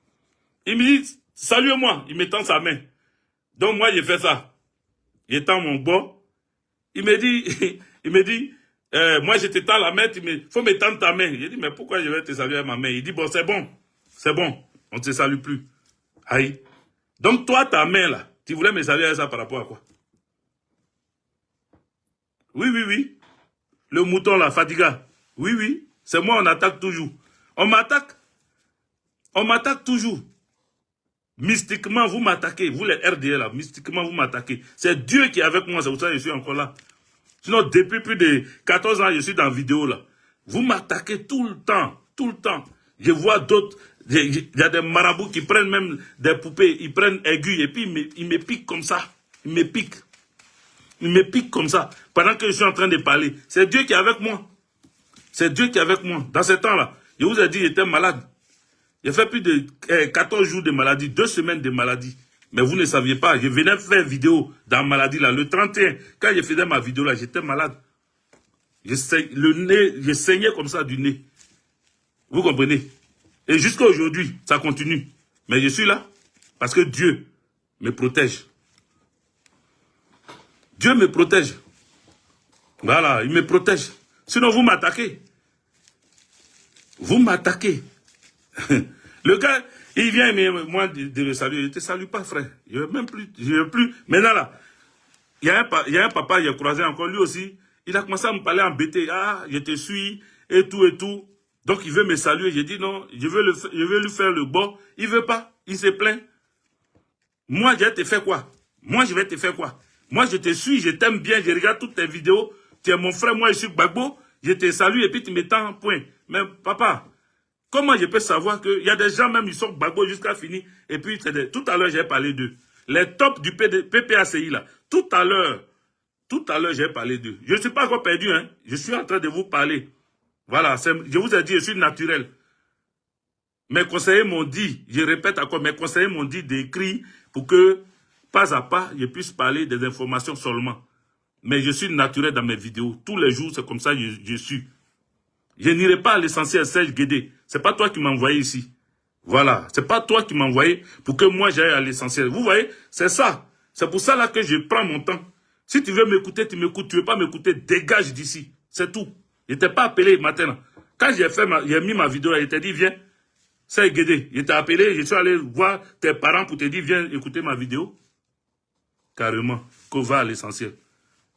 Il me dit, saluez-moi. Il me tend sa main. Donc moi, j'ai fait ça. Il tend mon bord. Il me dit, Moi, je te tends la main, tu me, faut me tendre ta main. J'ai dit, mais pourquoi je vais te saluer avec ma main? Il dit, bon, c'est bon, on ne te salue plus. Aïe. Donc, toi, ta main, là, tu voulais me saluer avec ça par rapport à quoi? Oui, oui, oui. Le mouton, là, Fadiga. Oui, oui. C'est moi, on attaque toujours. On m'attaque toujours. Mystiquement, vous m'attaquez. Vous, les RDL, là, mystiquement, vous m'attaquez. C'est Dieu qui est avec moi, c'est pour ça que je suis encore là. Sinon, depuis plus de 14 ans, je suis dans la vidéo, là. Vous m'attaquez tout le temps, tout le temps. Je vois d'autres, il y a des marabouts qui prennent même des poupées, ils prennent aiguilles, et puis ils me piquent comme ça. Ils me piquent. Ils me piquent comme ça, pendant que je suis en train de parler. C'est Dieu qui est avec moi. C'est Dieu qui est avec moi. Dans ce temps-là, je vous ai dit, j'étais malade. J'ai fait plus de 14 jours de maladie, 2 semaines de maladie. Mais vous ne saviez pas, je venais faire vidéo dans la maladie là, le 31. Quand je faisais ma vidéo là, j'étais malade. Je saignais comme ça du nez. Vous comprenez? Et jusqu'à aujourd'hui, ça continue. Mais je suis là parce que Dieu me protège. Dieu me protège. Voilà, il me protège. Sinon, vous m'attaquez. Vous m'attaquez. Le gars, il vient, mais moi, de le saluer. Je ne te salue pas, frère. Je ne veux même plus. Je veux plus. Maintenant, là, il y a un papa, il a croisé encore, lui aussi. Il a commencé à me parler embêté. Ah, je te suis, et tout, et tout. Donc, il veut me saluer. J'ai dit non, je veux lui faire le bon. Il ne veut pas. Il se plaint. Moi, je vais te faire quoi? Moi, je vais te faire quoi? Moi, je te suis, je t'aime bien, je regarde toutes tes vidéos. Tu es mon frère, moi, je suis Gbagbo. Je te salue et puis tu me tends un point. Mais papa, comment je peux savoir qu'il y a des gens, même, ils sont Gbagbo jusqu'à finir. Et puis, tout à l'heure, j'ai parlé d'eux. Les tops du PPACI, là. Tout à l'heure, j'ai parlé d'eux. Je ne suis pas encore perdu, hein. Je suis en train de vous parler. Voilà, je vous ai dit, je suis naturel. Mes conseillers m'ont dit, je répète encore, mes conseillers m'ont dit d'écrire pour que, pas à pas, je puisse parler des informations seulement. Mais je suis naturel dans mes vidéos. Tous les jours, c'est comme ça que je suis. Je n'irai pas à l'essentiel, Serge Guédé. C'est pas toi qui m'as envoyé ici. Voilà. C'est pas toi qui m'as envoyé pour que moi j'aille à l'essentiel. Vous voyez, c'est ça. C'est pour ça là que je prends mon temps. Si tu veux m'écouter, tu m'écoutes. Tu veux pas m'écouter, dégage d'ici. C'est tout. Je t'ai pas appelé maintenant. Quand j'ai mis ma vidéo, je t'ai dit, viens. Serge Guédé. Je t'ai appelé, je suis allé voir tes parents pour te dire, viens écouter ma vidéo. Carrément. Qu'on va à l'essentiel.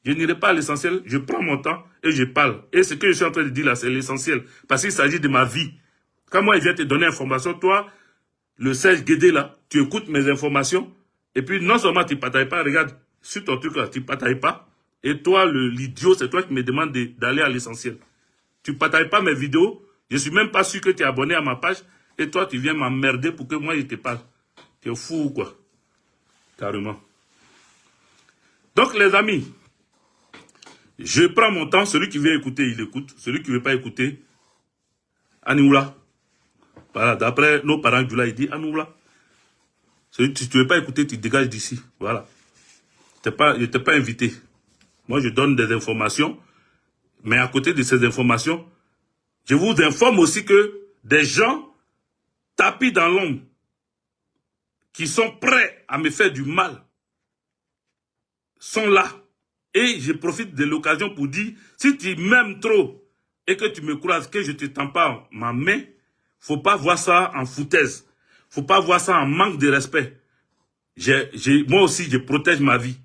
Je n'irai pas à l'essentiel, je prends mon temps et je parle. Et ce que je suis en train de dire là, c'est l'essentiel. Parce qu'il s'agit de ma vie. Quand moi, je viens te donner information, toi, le Serge Guédé là, tu écoutes mes informations. Et puis, non seulement tu ne partages pas, regarde, sur ton truc là, tu ne partages pas. Et toi, l'idiot, c'est toi qui me demandes d'aller à l'essentiel. Tu ne partages pas mes vidéos. Je ne suis même pas sûr que tu es abonné à ma page. Et toi, tu viens m'emmerder pour que moi, je te parle. Tu es fou ou quoi? Carrément. Donc, les amis, je prends mon temps. Celui qui veut écouter, il écoute. Celui qui ne veut pas écouter, Anioula. Voilà, d'après nos parents, il dit Anioula. Si tu ne veux pas écouter, tu dégages d'ici. Voilà. Je ne t'ai pas invité. Moi, je donne des informations. Mais à côté de ces informations, je vous informe aussi que des gens tapis dans l'ombre, qui sont prêts à me faire du mal, sont là. Et je profite de l'occasion pour dire, si tu m'aimes trop et que tu me croises, que je ne te tends pas ma main, faut pas voir ça en foutaise. Faut pas voir ça en manque de respect. Moi aussi, je protège ma vie.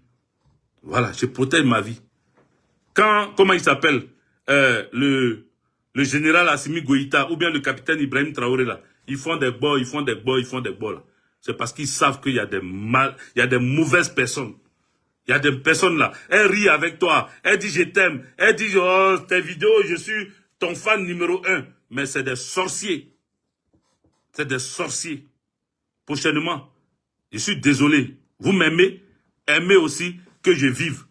Voilà, je protège ma vie. Comment il s'appelle, le général Assimi Goïta ou bien le capitaine Ibrahim Traoré là, ils font des bords, là. C'est parce qu'ils savent qu'il y a des mauvaises personnes. Il y a des personnes là, elles rient avec toi, elles disent je t'aime, elles disent oh tes vidéos, je suis ton fan numéro 1. Mais c'est des sorciers. C'est des sorciers. Prochainement, je suis désolé. Vous m'aimez, aimez aussi que je vive.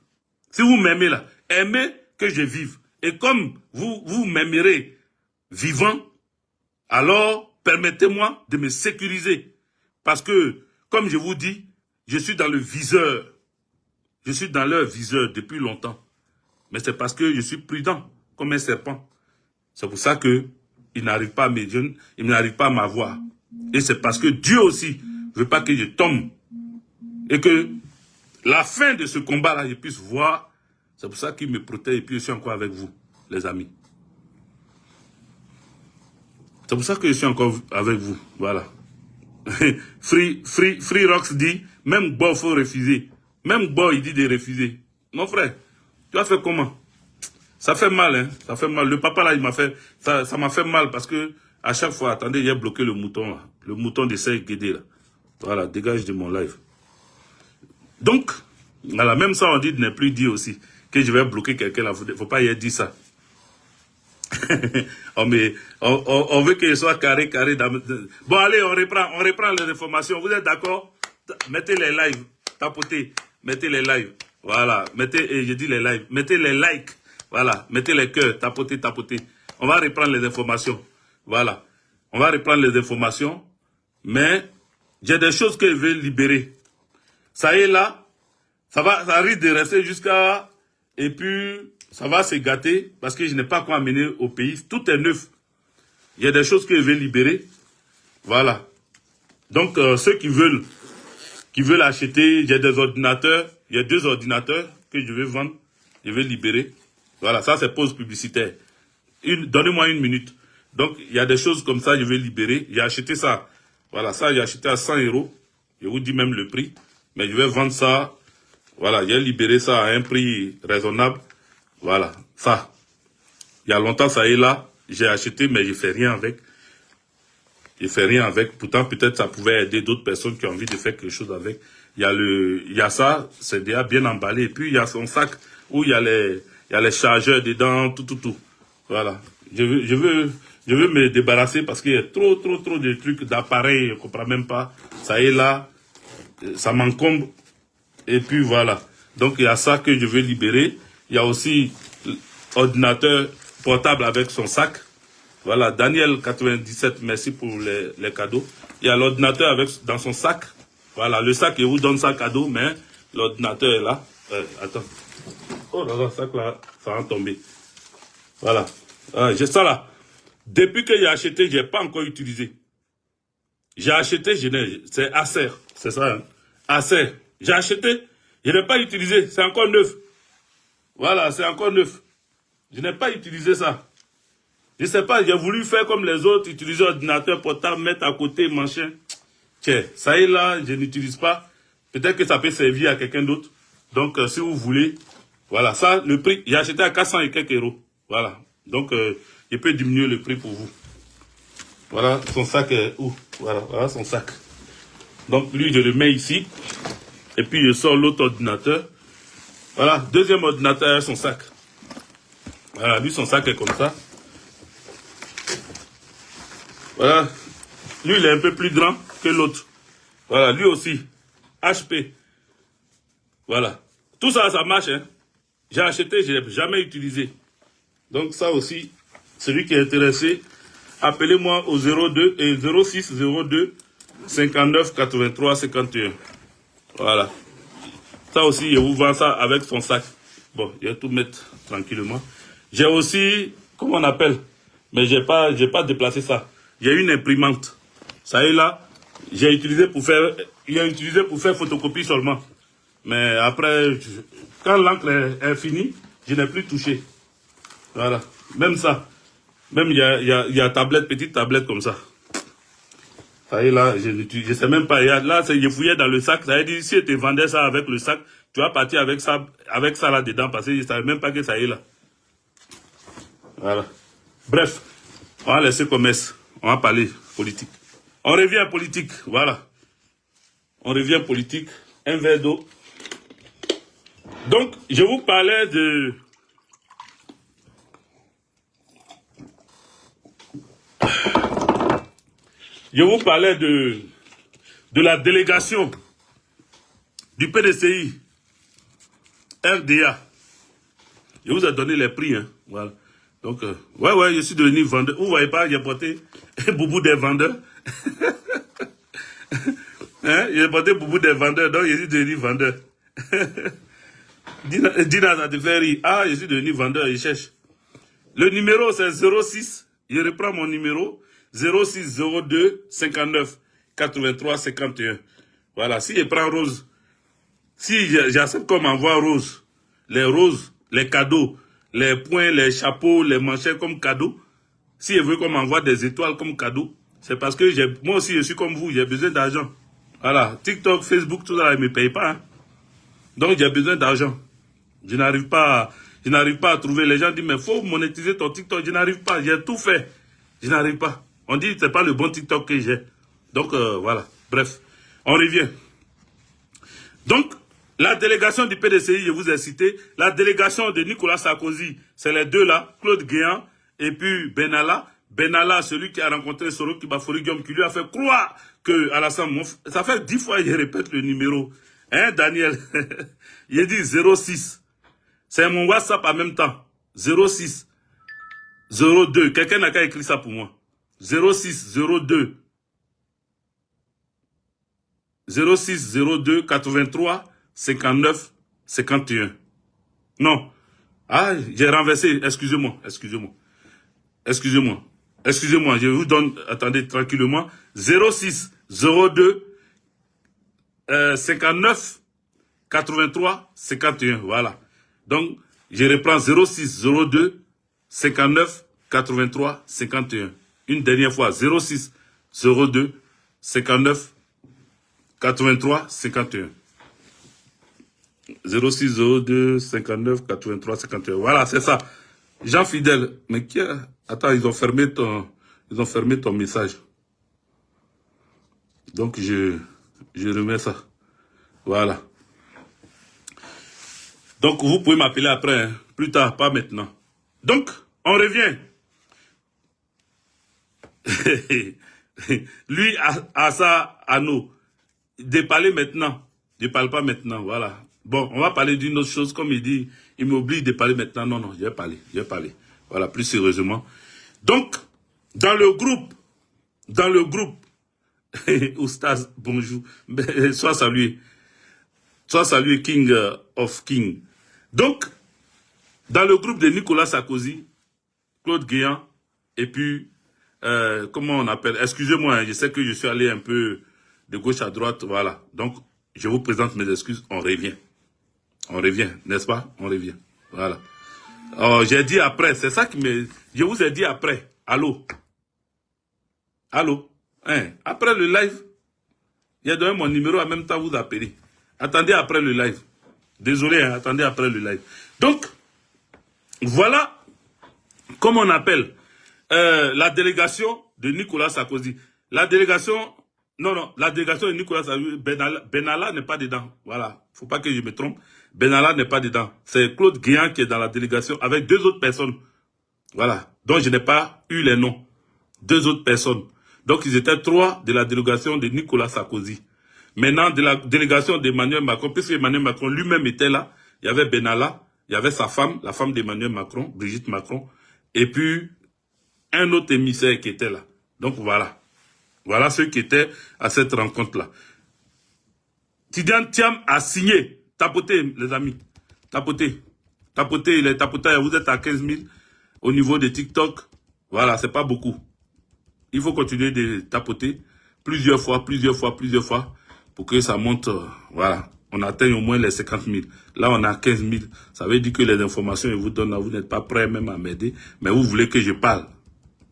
Si vous m'aimez là, aimez que je vive. Et comme vous m'aimerez vivant, alors permettez-moi de me sécuriser. Parce que, comme je vous dis, je suis dans le viseur. Je suis dans leur viseur depuis longtemps. Mais c'est parce que je suis prudent, comme un serpent. C'est pour ça qu'ils n'arrivent pas à me dire, ils n'arrivent pas à m'avoir. Et c'est parce que Dieu aussi ne veut pas que je tombe. Et que la fin de ce combat-là, je puisse voir. C'est pour ça qu'il me protège et puis je suis encore avec vous. les amis. C'est pour ça que je suis encore avec vous. Voilà. Free Rocks dit, même Bo, faut refuser. Même Bo, il dit de refuser. Mon frère, tu as fait comment? Ça fait mal, hein. Ça fait mal. Le papa, là, il m'a fait... Ça m'a fait mal parce que, à chaque fois, attendez, il a bloqué le mouton, là. Le mouton de Serge Guédé, là. Voilà, dégage de mon live. Donc, voilà, même ça, on dit de ne plus dire aussi que je vais bloquer quelqu'un, là. Faut pas y dire ça. on veut qu'il soit carré. Bon, allez, on reprend les informations. Vous êtes d'accord? Mettez les lives, tapotez, mettez les lives. Voilà, je dis les lives, mettez les likes. Voilà, mettez les cœurs, tapotez. On va reprendre les informations. Voilà, on va reprendre les informations. Mais, j'ai des choses que je vais libérer. Ça y est là, ça risque de rester jusqu'à... Et puis, ça va se gâter parce que je n'ai pas quoi amener au pays. Tout est neuf. Il y a des choses que je vais libérer. Voilà. Donc, ceux qui veulent acheter, j'ai des ordinateurs. Il y a 2 ordinateurs que je vais vendre. Je vais libérer. Voilà, ça c'est pause publicitaire. Donnez-moi 1 minute. Donc, il y a des choses comme ça, je vais libérer. J'ai acheté ça. Voilà, ça j'ai acheté à 100 €. Je vous dis même le prix. Mais je vais vendre ça. Voilà, j'ai libéré ça à un prix raisonnable. Voilà, ça. Il y a longtemps, ça est là. J'ai acheté, mais je ne fais rien avec. Pourtant, peut-être ça pouvait aider d'autres personnes qui ont envie de faire quelque chose avec. Il y a ça, c'est déjà bien emballé. Et puis, il y a son sac où il y a les chargeurs dedans, tout. Voilà. Je veux me débarrasser parce qu'il y a trop de trucs, d'appareils, je ne comprends même pas. Ça est là, ça m'encombre. Et puis voilà. Donc il y a ça que je veux libérer. Il y a aussi l'ordinateur portable avec son sac. Voilà, Daniel 97, merci pour les cadeaux. Il y a l'ordinateur dans son sac. Voilà, le sac, il vous donne ça cadeau, mais l'ordinateur est là. Attends. Oh là là, sac là, ça va tomber. Voilà. J'ai ça là. Depuis que j'ai acheté, je n'ai pas encore utilisé. J'ai acheté, c'est Acer. C'est ça, hein? Acer. J'ai acheté, je n'ai pas utilisé, c'est encore neuf. Voilà, c'est encore neuf. Je n'ai pas utilisé ça. Je ne sais pas, j'ai voulu faire comme les autres, utiliser ordinateur portable, mettre à côté, machin. Tiens, ça est là, je n'utilise pas. Peut-être que ça peut servir à quelqu'un d'autre. Donc, si vous voulez, voilà, ça, le prix, j'ai acheté à 400 et quelques euros. Voilà. Donc, je peux diminuer le prix pour vous. Voilà, son sac est où? Voilà son sac. Donc, lui, je le mets ici. Et puis, je sors l'autre ordinateur. Voilà, deuxième ordinateur, son sac. Voilà, lui, son sac est comme ça. Voilà. Lui, il est un peu plus grand que l'autre. Voilà, lui aussi. HP. Voilà. Tout ça, ça marche, hein. J'ai acheté, je n'ai jamais utilisé. Donc, ça aussi, celui qui est intéressé, appelez-moi au 02 et 06 02 59 83 51. Voilà. Ça aussi, je vous vends ça avec son sac. Bon, je vais tout mettre tranquillement. J'ai aussi, comment on appelle? Mais j'ai pas déplacé ça. J'ai une imprimante. Ça est là. Il a utilisé pour faire photocopie seulement. Mais après, quand l'encre est finie, je n'ai plus touché. Voilà. Même ça. Même il y a tablette, petite tablette comme ça. Ça y est là, je ne sais même pas. Là, je fouillais dans le sac. Ça veut dire, si je te vendais ça avec le sac, tu vas partir avec ça là-dedans parce que je ne savais même pas que ça y est là. Voilà. Bref, on va laisser commerce. On va parler politique. On revient à politique. Voilà. On revient politique. Un verre d'eau. Donc, je vous parlais de... Je vous parlais de la délégation du PDCI, RDA. Je vous ai donné les prix. Hein. Voilà. Donc, ouais, je suis devenu vendeur. Vous ne voyez pas, j'ai porté Boubou des vendeurs. Hein? J'ai porté Boubou des vendeurs, donc je suis devenu vendeur. Dina, ça te fait rire. Ah, je suis devenu vendeur, je cherche. Le numéro, c'est 06. Je reprends mon numéro. 06 02 59 83 51. Voilà, si je prends rose, si j'accepte qu'on m'envoie rose, les cadeaux, les points, les chapeaux, les manchettes comme cadeau, si elle veut qu'on m'envoie des étoiles comme cadeau, c'est parce que moi aussi je suis comme vous, j'ai besoin d'argent. Voilà, TikTok, Facebook, tout ça, ils ne me payent pas. Hein. Donc j'ai besoin d'argent. Je n'arrive pas à trouver. Les gens disent, mais il faut monétiser ton TikTok. Je n'arrive pas, j'ai tout fait. Je n'arrive pas. On dit, c'est pas le bon TikTok que j'ai. Donc voilà, bref, on revient. Donc, la délégation du PDCI, je vous ai cité, la délégation de Nicolas Sarkozy, c'est les deux là, Claude Guéant et puis Benalla. Benalla, celui qui a rencontré Soro Kibafori Guillaume, qui lui a fait croire que Alassane, ça fait 10 fois que je répète le numéro. Hein, Daniel? Il dit 06. C'est mon WhatsApp en même temps. 06 02. Quelqu'un n'a qu'à écrire ça pour moi. 06 02 06 02 83 59 51. Non. Ah, j'ai renversé. Excusez-moi. Je vous donne, attendez tranquillement. 06 02 59 83 51. Voilà. Donc, je reprends 06 02 59 83 51. Une dernière fois. 06 02 59 83 51. 06 02 59 83 51. Voilà, c'est ça. Jean Fidèle. Mais qui a... Attends, ils ont fermé ton message. Donc, je remets ça. Voilà. Donc, vous pouvez m'appeler après, hein. Plus tard, pas maintenant. Donc, on revient. Lui, à ça, à nous. De parler maintenant. Je ne parle pas maintenant, voilà. Bon, on va parler d'une autre chose, comme il dit, il m'oblige de parler maintenant. Non, je vais parler. Voilà, plus sérieusement. Donc, dans le groupe, Oustaz, bonjour, sois salué, King of King. Donc, dans le groupe de Nicolas Sarkozy, Claude Guéant, et puis, comment on appelle, excusez-moi, hein, je sais que je suis allé un peu de gauche à droite, voilà. Donc, je vous présente mes excuses, on revient, n'est-ce pas? On revient, voilà. Oh, j'ai dit après, c'est ça qui me... Je vous ai dit après, allô? Hein? Après le live, j'ai donné mon numéro, en même temps vous appelez. Attendez après le live. Désolé, hein, attendez après le live. Donc, voilà, comme on appelle, la délégation de Nicolas Sarkozy. La délégation de Nicolas Sarkozy, Benalla n'est pas dedans. Voilà, faut pas que je me trompe. Benalla n'est pas dedans. C'est Claude Guéant qui est dans la délégation avec 2 autres personnes. Voilà, dont je n'ai pas eu les noms. 2 autres personnes. Donc, ils étaient 3 de la délégation de Nicolas Sarkozy. Maintenant, de la délégation d'Emmanuel Macron, puisque Emmanuel Macron lui-même était là, il y avait Benalla, il y avait sa femme, la femme d'Emmanuel Macron, Brigitte Macron, et puis un autre émissaire qui était là. Donc, voilà. Voilà ceux qui étaient à cette rencontre-là. Tidiane Thiam a signé. Tapotez, les amis. Tapotez. Il est tapoté. Vous êtes à 15 000 au niveau de TikTok. Voilà, c'est pas beaucoup. Il faut continuer de tapoter plusieurs fois, pour que ça monte. Voilà, on atteigne au moins les 50 000. Là, on a 15 000. Ça veut dire que les informations que je vous donne, vous n'êtes pas prêts même à m'aider, mais vous voulez que je parle.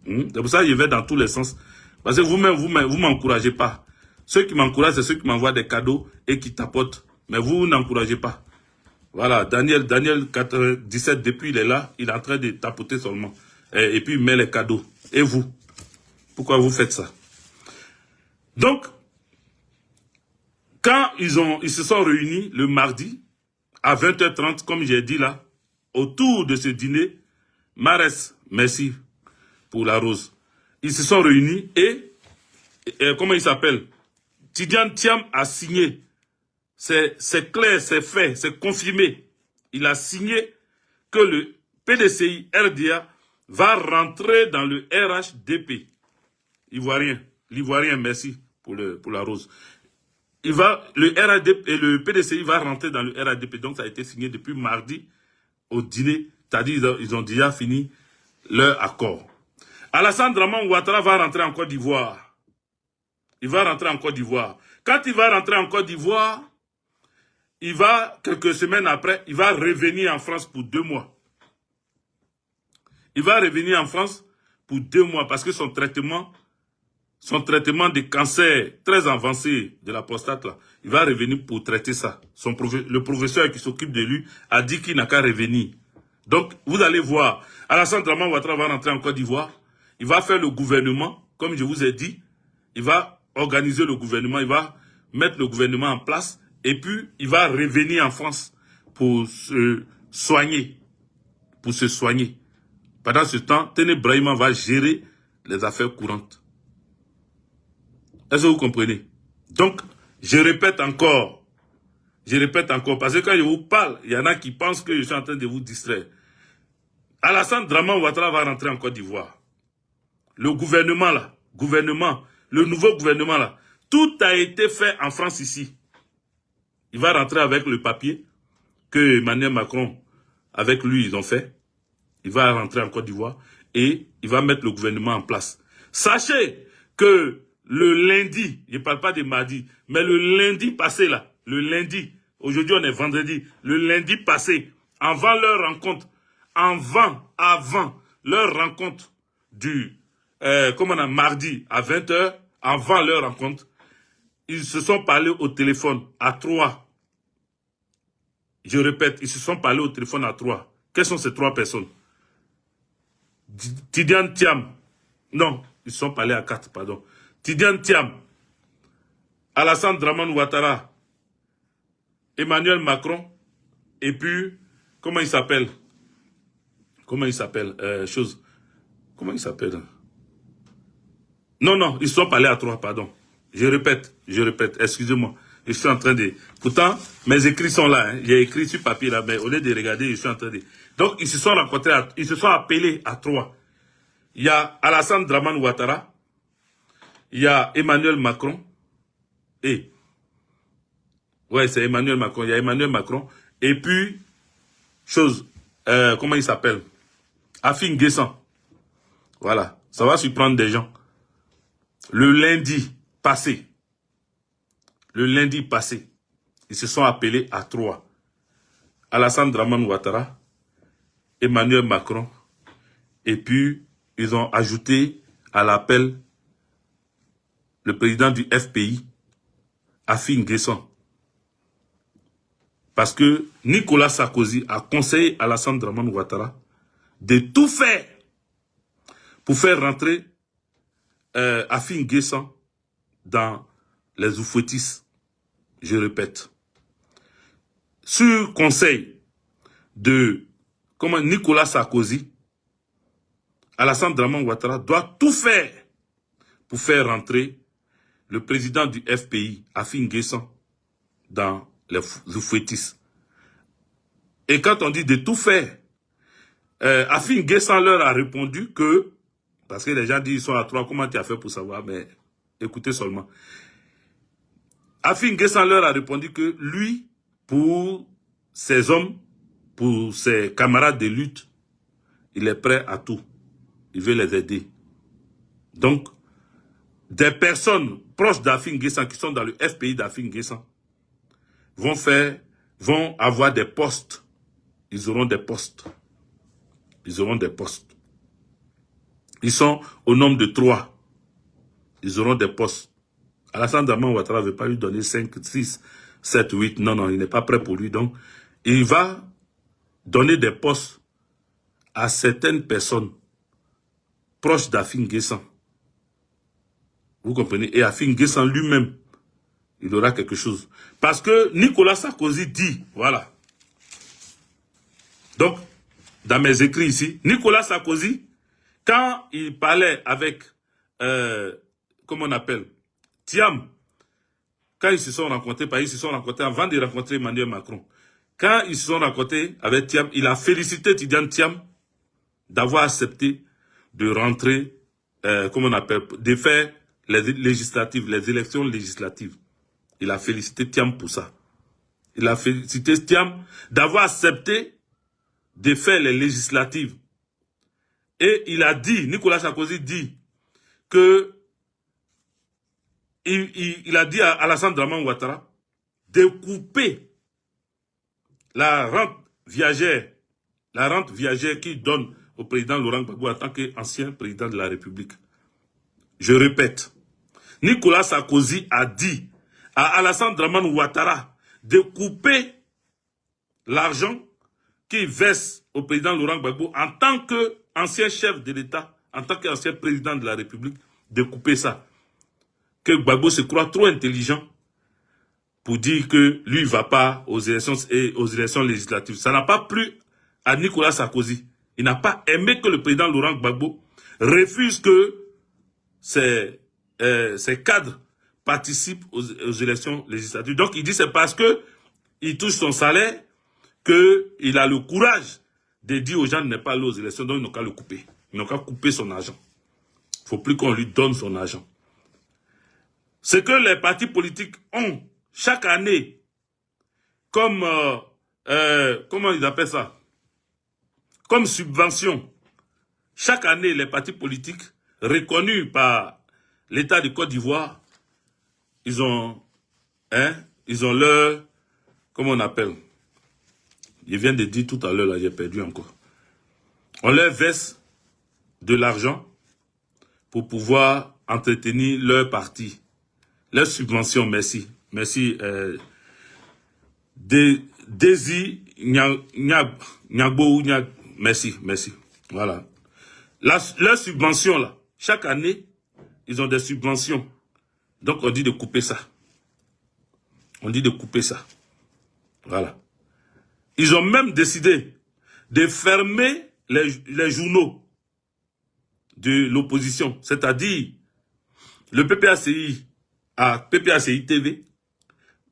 C'est pour ça que je vais dans tous les sens. Parce que vous-même, vous m'encouragez pas. Ceux qui m'encouragent, c'est ceux qui m'envoient des cadeaux et qui tapotent. Mais vous n'encouragez pas. Voilà, Daniel 97, depuis il est là, il est en train de tapoter seulement. Et puis il met les cadeaux. Et vous? Pourquoi vous faites ça? Donc, quand ils se sont réunis le mardi, à 20h30, comme j'ai dit là, autour de ce dîner, Marès, merci pour la rose. Ils se sont réunis et comment il s'appelle? Tidiane Thiam a signé. C'est clair, c'est fait, c'est confirmé. Il a signé que le PDCI RDA va rentrer dans le RHDP. L'Ivoirien, merci pour la rose. Le PDCI va rentrer dans le RHDP. Donc ça a été signé depuis mardi au dîner. C'est-à-dire ils ont déjà fini leur accord. Alassane Draman Ouattara va rentrer en Côte d'Ivoire. Il va rentrer en Côte d'Ivoire. Quand il va rentrer en Côte d'Ivoire, quelques semaines après, il va revenir en France pour 2 mois. Il va revenir en France pour 2 mois parce que son traitement de cancer très avancé de la prostate, là, il va revenir pour traiter ça. Le professeur qui s'occupe de lui a dit qu'il n'a qu'à revenir. Donc, vous allez voir, Alassane Dramane Ouattara va rentrer en Côte d'Ivoire. Il va faire le gouvernement, comme je vous ai dit. Il va organiser le gouvernement, il va mettre le gouvernement en place. Et puis, il va revenir en France pour se soigner. Pendant ce temps, Téné Brahima va gérer les affaires courantes. Est-ce que vous comprenez? Donc, je répète encore, parce que quand je vous parle, il y en a qui pensent que je suis en train de vous distraire. Alassane Dramane Ouattara va rentrer en Côte d'Ivoire. Le gouvernement là, le nouveau gouvernement là, tout a été fait en France ici. Il va rentrer avec le papier que Emmanuel Macron, avec lui, ils ont fait. Il va rentrer en Côte d'Ivoire et il va mettre le gouvernement en place. Sachez que le lundi, je ne parle pas de mardi, mais le lundi passé là, aujourd'hui on est vendredi, le lundi passé, avant leur rencontre, avant leur rencontre du, mardi à 20h, avant leur rencontre, ils se sont parlé au téléphone à 3. Je répète, ils se sont parlé au téléphone à 3. Quelles sont ces 3 personnes? Tidiane Thiam. Non, ils se sont parlé à 4, pardon. Tidiane Thiam, Alassane Dramane Ouattara, Emmanuel Macron, et puis, comment il s'appelle? Comment il s'appelle? Non, ils se sont parlé à 3, pardon. Je répète, excusez-moi. Je suis en train de... Pourtant, mes écrits sont là. Hein. J'ai écrit sur papier là, mais au lieu de regarder, je suis en train de... Donc, ils se sont rencontrés, ils se sont appelés à 3. Il y a Alassane Dramane Ouattara, il y a Emmanuel Macron, et... Ouais, c'est Emmanuel Macron. Il y a Emmanuel Macron, et puis... comment il s'appelle? Afin Guessan. Voilà, ça va surprendre des gens. Le lundi passé, ils se sont appelés à 3. Alassane Dramane Ouattara, Emmanuel Macron, et puis ils ont ajouté à l'appel le président du FPI, Afin Guessan. Parce que Nicolas Sarkozy a conseillé Alassane Dramane Ouattara de tout faire pour faire rentrer Afin Guessan dans les Oufouettis. Je répète. Sur conseil de Nicolas Sarkozy, Alassane Dramane Ouattara doit tout faire pour faire rentrer le président du FPI, Afin Guessan, dans les Oufouettis. Et quand on dit de tout faire, Afin Guessan leur a répondu que, parce que les gens disent ils sont à 3, comment tu as fait pour savoir? Mais écoutez seulement. Afin Guessan leur a répondu que lui, pour ses hommes, pour ses camarades de lutte, il est prêt à tout. Il veut les aider. Donc, des personnes proches d'Afin Guessan, qui sont dans le FPI d'Afin Guessan, vont avoir des postes. Ils auront des postes. Ils sont au nombre de 3. Ils auront des postes. Alassane Dramane Ouattara ne veut pas lui donner 5, 6, 7, 8. Non, il n'est pas prêt pour lui. Donc, il va donner des postes à certaines personnes proches d'Afin Guessan. Vous comprenez? Et Afin Guessan lui-même, il aura quelque chose. Parce que Nicolas Sarkozy dit, voilà. Donc, dans mes écrits ici, Nicolas Sarkozy, quand il parlait avec, comment on appelle, Thiam, quand ils se sont rencontrés, avant de rencontrer Emmanuel Macron, quand ils se sont rencontrés avec Thiam, il a félicité Tidiane Thiam d'avoir accepté de rentrer, de faire les élections législatives. Il a félicité Thiam pour ça. Il a félicité Thiam d'avoir accepté de faire les législatives. Et il a dit, Nicolas Sarkozy dit que il a dit à Alassane Dramane Ouattara de couper la rente viagère qu'il donne au président Laurent Gbagbo en tant qu'ancien président de la République. Je répète, Nicolas Sarkozy a dit à Alassane Dramane Ouattara de couper l'argent qu'il verse au président Laurent Gbagbo en tant qu'ancien chef de l'État, en tant qu'ancien président de la République, de couper ça. Que Gbagbo se croit trop intelligent pour dire que lui ne va pas aux élections législatives. Ça n'a pas plu à Nicolas Sarkozy. Il n'a pas aimé que le président Laurent Gbagbo refuse que ses cadres participent aux élections législatives. Donc il dit c'est parce que il touche son salaire qu'il a le courage de dire aux gens de ne pas aller aux élections, donc ils n'ont qu'à le couper. Ils n'ont qu'à couper son argent. Il ne faut plus qu'on lui donne son argent. Ce que les partis politiques ont chaque année comme, comment ils appellent ça? Comme subvention. Chaque année, les partis politiques reconnus par l'État de Côte d'Ivoire, ils ont leur, comment on appelle? Je viens de dire tout à l'heure, là, j'ai perdu encore. On leur verse de l'argent pour pouvoir entretenir leur parti. Leur subvention, merci. Merci. Desi Nyagbo, merci, merci. Voilà. Leur subvention, là, chaque année, ils ont des subventions. Donc, on dit de couper ça. On dit de couper ça. Voilà. Ils ont même décidé de fermer les journaux de l'opposition. C'est-à-dire, le PPACI à PPACI TV,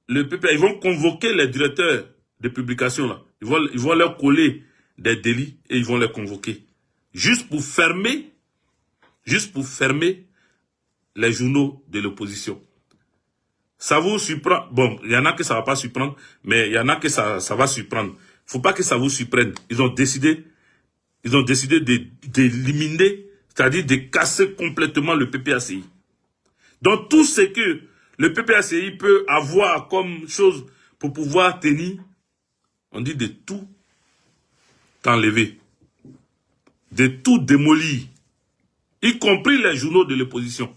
ils vont convoquer les directeurs de publication là. Ils vont leur coller des délits et ils vont les convoquer. Juste pour fermer les journaux de l'opposition. Ça vous surprend. Bon, il y en a que ça va pas surprendre, mais il y en a que ça va surprendre. Faut pas que ça vous surprenne. Ils ont décidé d'éliminer, c'est-à-dire de casser complètement le PPACI. Donc tout ce que le PPACI peut avoir comme chose pour pouvoir tenir, on dit de tout enlever, de tout démolir, y compris les journaux de l'opposition.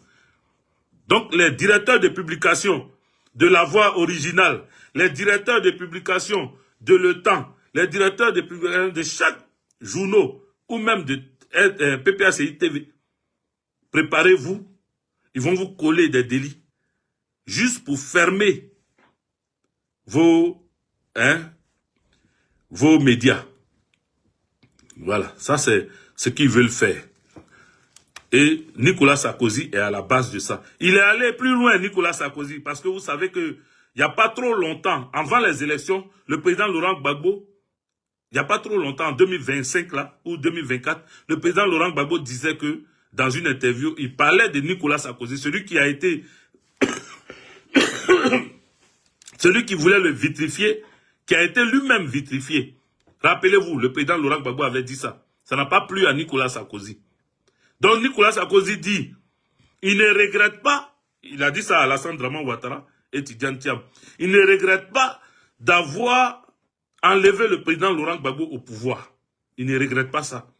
Donc les directeurs de publication de La Voix originale, les directeurs de publication de Le Temps, les directeurs de publication de chaque journal ou même de PPACI TV, préparez-vous, ils vont vous coller des délits juste pour fermer vos médias. Voilà, ça c'est ce qu'ils veulent faire. Et Nicolas Sarkozy est à la base de ça. Il est allé plus loin, Nicolas Sarkozy, parce que vous savez que il n'y a pas trop longtemps, avant les élections, le président Laurent Gbagbo, il n'y a pas trop longtemps, en 2025 là, ou 2024, le président Laurent Gbagbo disait que, dans une interview, il parlait de Nicolas Sarkozy, celui qui a été, celui qui voulait le vitrifier, qui a été lui-même vitrifié. Rappelez-vous, le président Laurent Gbagbo avait dit ça. Ça n'a pas plu à Nicolas Sarkozy. Donc Nicolas Sarkozy dit, il ne regrette pas, il a dit ça à Alassane Dramane Ouattara et Tidjane Thiam, il ne regrette pas d'avoir enlevé le président Laurent Gbagbo au pouvoir. Il ne regrette pas ça.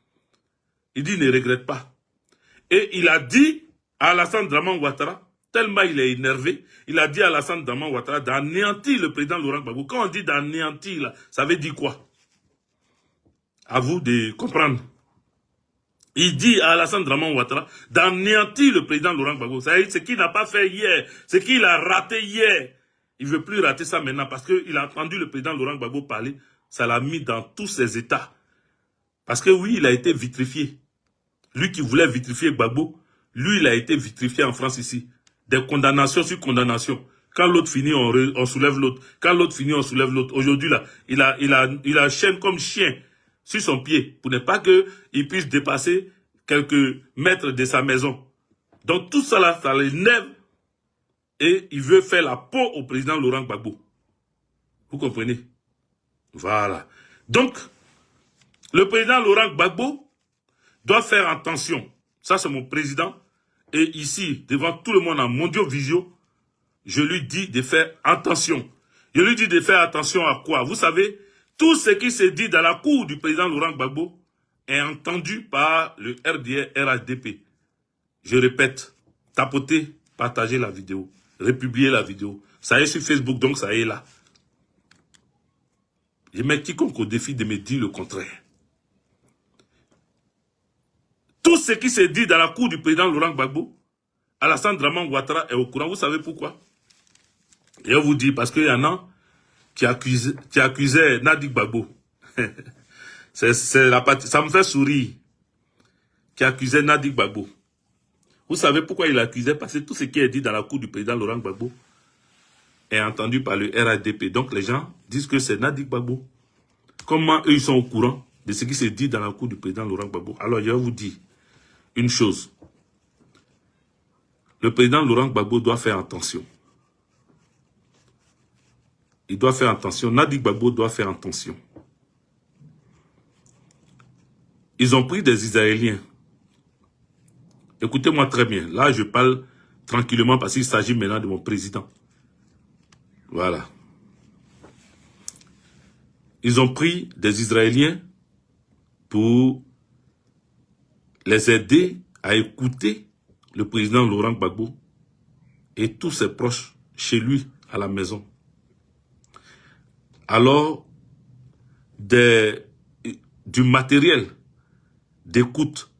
Il dit, il ne regrette pas. Et il a dit à Alassane Dramane Ouattara, tellement il est énervé, il a dit à Alassane Dramane Ouattara d'anéantir le président Laurent Gbagbo. Quand on dit d'anéantir, ça veut dire quoi? À vous de comprendre. Il dit à Alassane Dramane Ouattara d'anéantir le président Laurent Gbagbo. Ça veut dire ce qu'il n'a pas fait hier, ce qu'il a raté hier. Il ne veut plus rater ça maintenant parce qu'il a entendu le président Laurent Gbagbo parler. Ça l'a mis dans tous ses états. Parce que oui, il a été vitrifié. Lui qui voulait vitrifier Gbagbo, lui, il a été vitrifié en France ici. Des condamnations sur condamnations. Quand l'autre finit, on soulève l'autre. Quand l'autre finit, on soulève l'autre. Aujourd'hui, là, il a chaîne comme chien sur son pied pour ne pas qu'il puisse dépasser quelques mètres de sa maison. Donc tout ça là, ça l'énerve et il veut faire la peau au président Laurent Gbagbo. Vous comprenez? Voilà. Donc, le président Laurent Gbagbo doit faire attention. Ça, c'est mon président. Et ici, devant tout le monde en Mondiovisio, je lui dis de faire attention. Je lui dis de faire attention à quoi? Vous savez, tout ce qui se dit dans la cour du président Laurent Gbagbo est entendu par le RDR RHDP. Je répète, tapotez, partagez la vidéo, republiez la vidéo. Ça est sur Facebook, donc ça est là. Je mets quiconque au défi de me dire le contraire. Tout ce qui s'est dit dans la cour du président Laurent Gbagbo, Alassane Dramane Ouattara est au courant. Vous savez pourquoi? Et on vous dit, parce qu'il y en a qui accusaient Nadi Gbagbo. C'est la partie, ça me fait sourire. Qui accusait Nadi Gbagbo. Vous savez pourquoi il accusait? Parce que tout ce qui est dit dans la cour du président Laurent Gbagbo est entendu par le RADP. Donc les gens disent que c'est Nadi Gbagbo. Comment eux ils sont au courant de ce qui s'est dit dans la cour du président Laurent Gbagbo? Alors je vais vous dire une chose. Le président Laurent Gbagbo doit faire attention. Il doit faire attention. Nadi Gbagbo doit faire attention. Ils ont pris des Israéliens. Écoutez-moi très bien. Là, je parle tranquillement parce qu'il s'agit maintenant de mon président. Voilà. Ils ont pris des Israéliens pour les aider à écouter le président Laurent Gbagbo et tous ses proches chez lui à la maison. Alors, du matériel d'écoute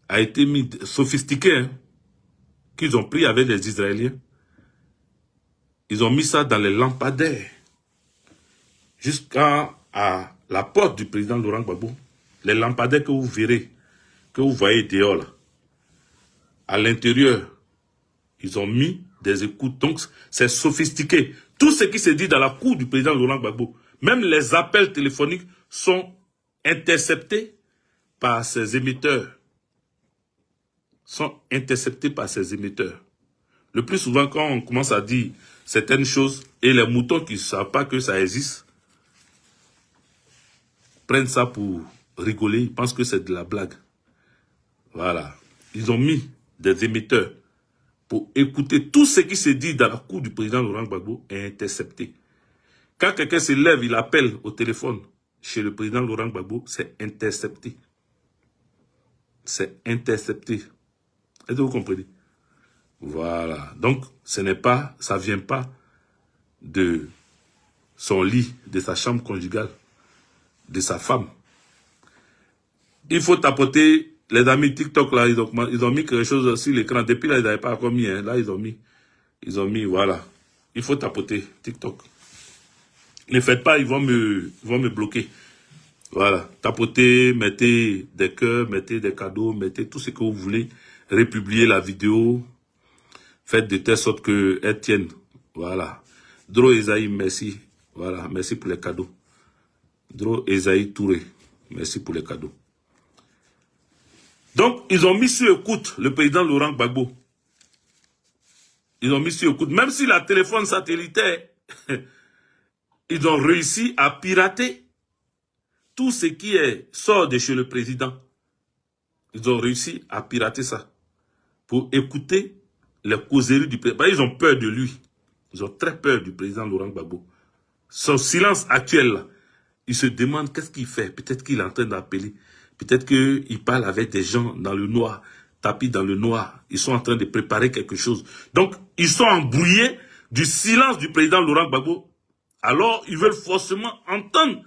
a été mis sophistiqué, hein, qu'ils ont pris avec les Israéliens. Ils ont mis ça dans les lampadaires jusqu'à la porte du président Laurent Gbagbo. Les lampadaires que vous verrez, que vous voyez dehors là. À l'intérieur, ils ont mis des écoutes. Donc, c'est sophistiqué. Tout ce qui se dit dans la cour du président Laurent Gbagbo, même les appels téléphoniques sont interceptés par ces émetteurs. Sont interceptés par ces émetteurs. Le plus souvent, quand on commence à dire certaines choses, et les moutons qui ne savent pas que ça existe, prennent ça pour rigoler, ils pensent que c'est de la blague. Voilà. Ils ont mis des émetteurs pour écouter tout ce qui se dit dans la cour du président Laurent Gbagbo est intercepté. Quand quelqu'un se lève, il appelle au téléphone chez le président Laurent Gbagbo, c'est intercepté. C'est intercepté. Est-ce que vous comprenez? Voilà. Donc, ça ne vient pas de son lit, de sa chambre conjugale, de sa femme. Il faut tapoter, les amis TikTok, là, ils ont mis quelque chose sur l'écran. Depuis là, ils n'avaient pas encore mis, hein. Là, ils ont mis, voilà. Il faut tapoter TikTok. Ne faites pas, ils vont me bloquer. Voilà. Tapotez, mettez des cœurs, mettez des cadeaux, mettez tout ce que vous voulez. Republiez la vidéo. Faites de telle sorte qu'elle tienne. Voilà. Dro Esaïe, merci. Voilà. Merci pour les cadeaux. Dro Esaïe Touré. Merci pour les cadeaux. Donc, ils ont mis sur écoute le président Laurent Gbagbo. Ils ont mis sur écoute. Même si la téléphone satellitaire, ils ont réussi à pirater tout ce qui sort de chez le président. Ils ont réussi à pirater ça pour écouter les causeries du président. Ils ont peur de lui. Ils ont très peur du président Laurent Gbagbo. Son silence actuel, là, ils se demandent qu'est-ce qu'il fait. Peut-être qu'il est en train d'appeler. Peut-être qu'il parle avec des gens dans le noir, tapis dans le noir. Ils sont en train de préparer quelque chose. Donc, ils sont embrouillés du silence du président Laurent Gbagbo. Alors, ils veulent forcément entendre,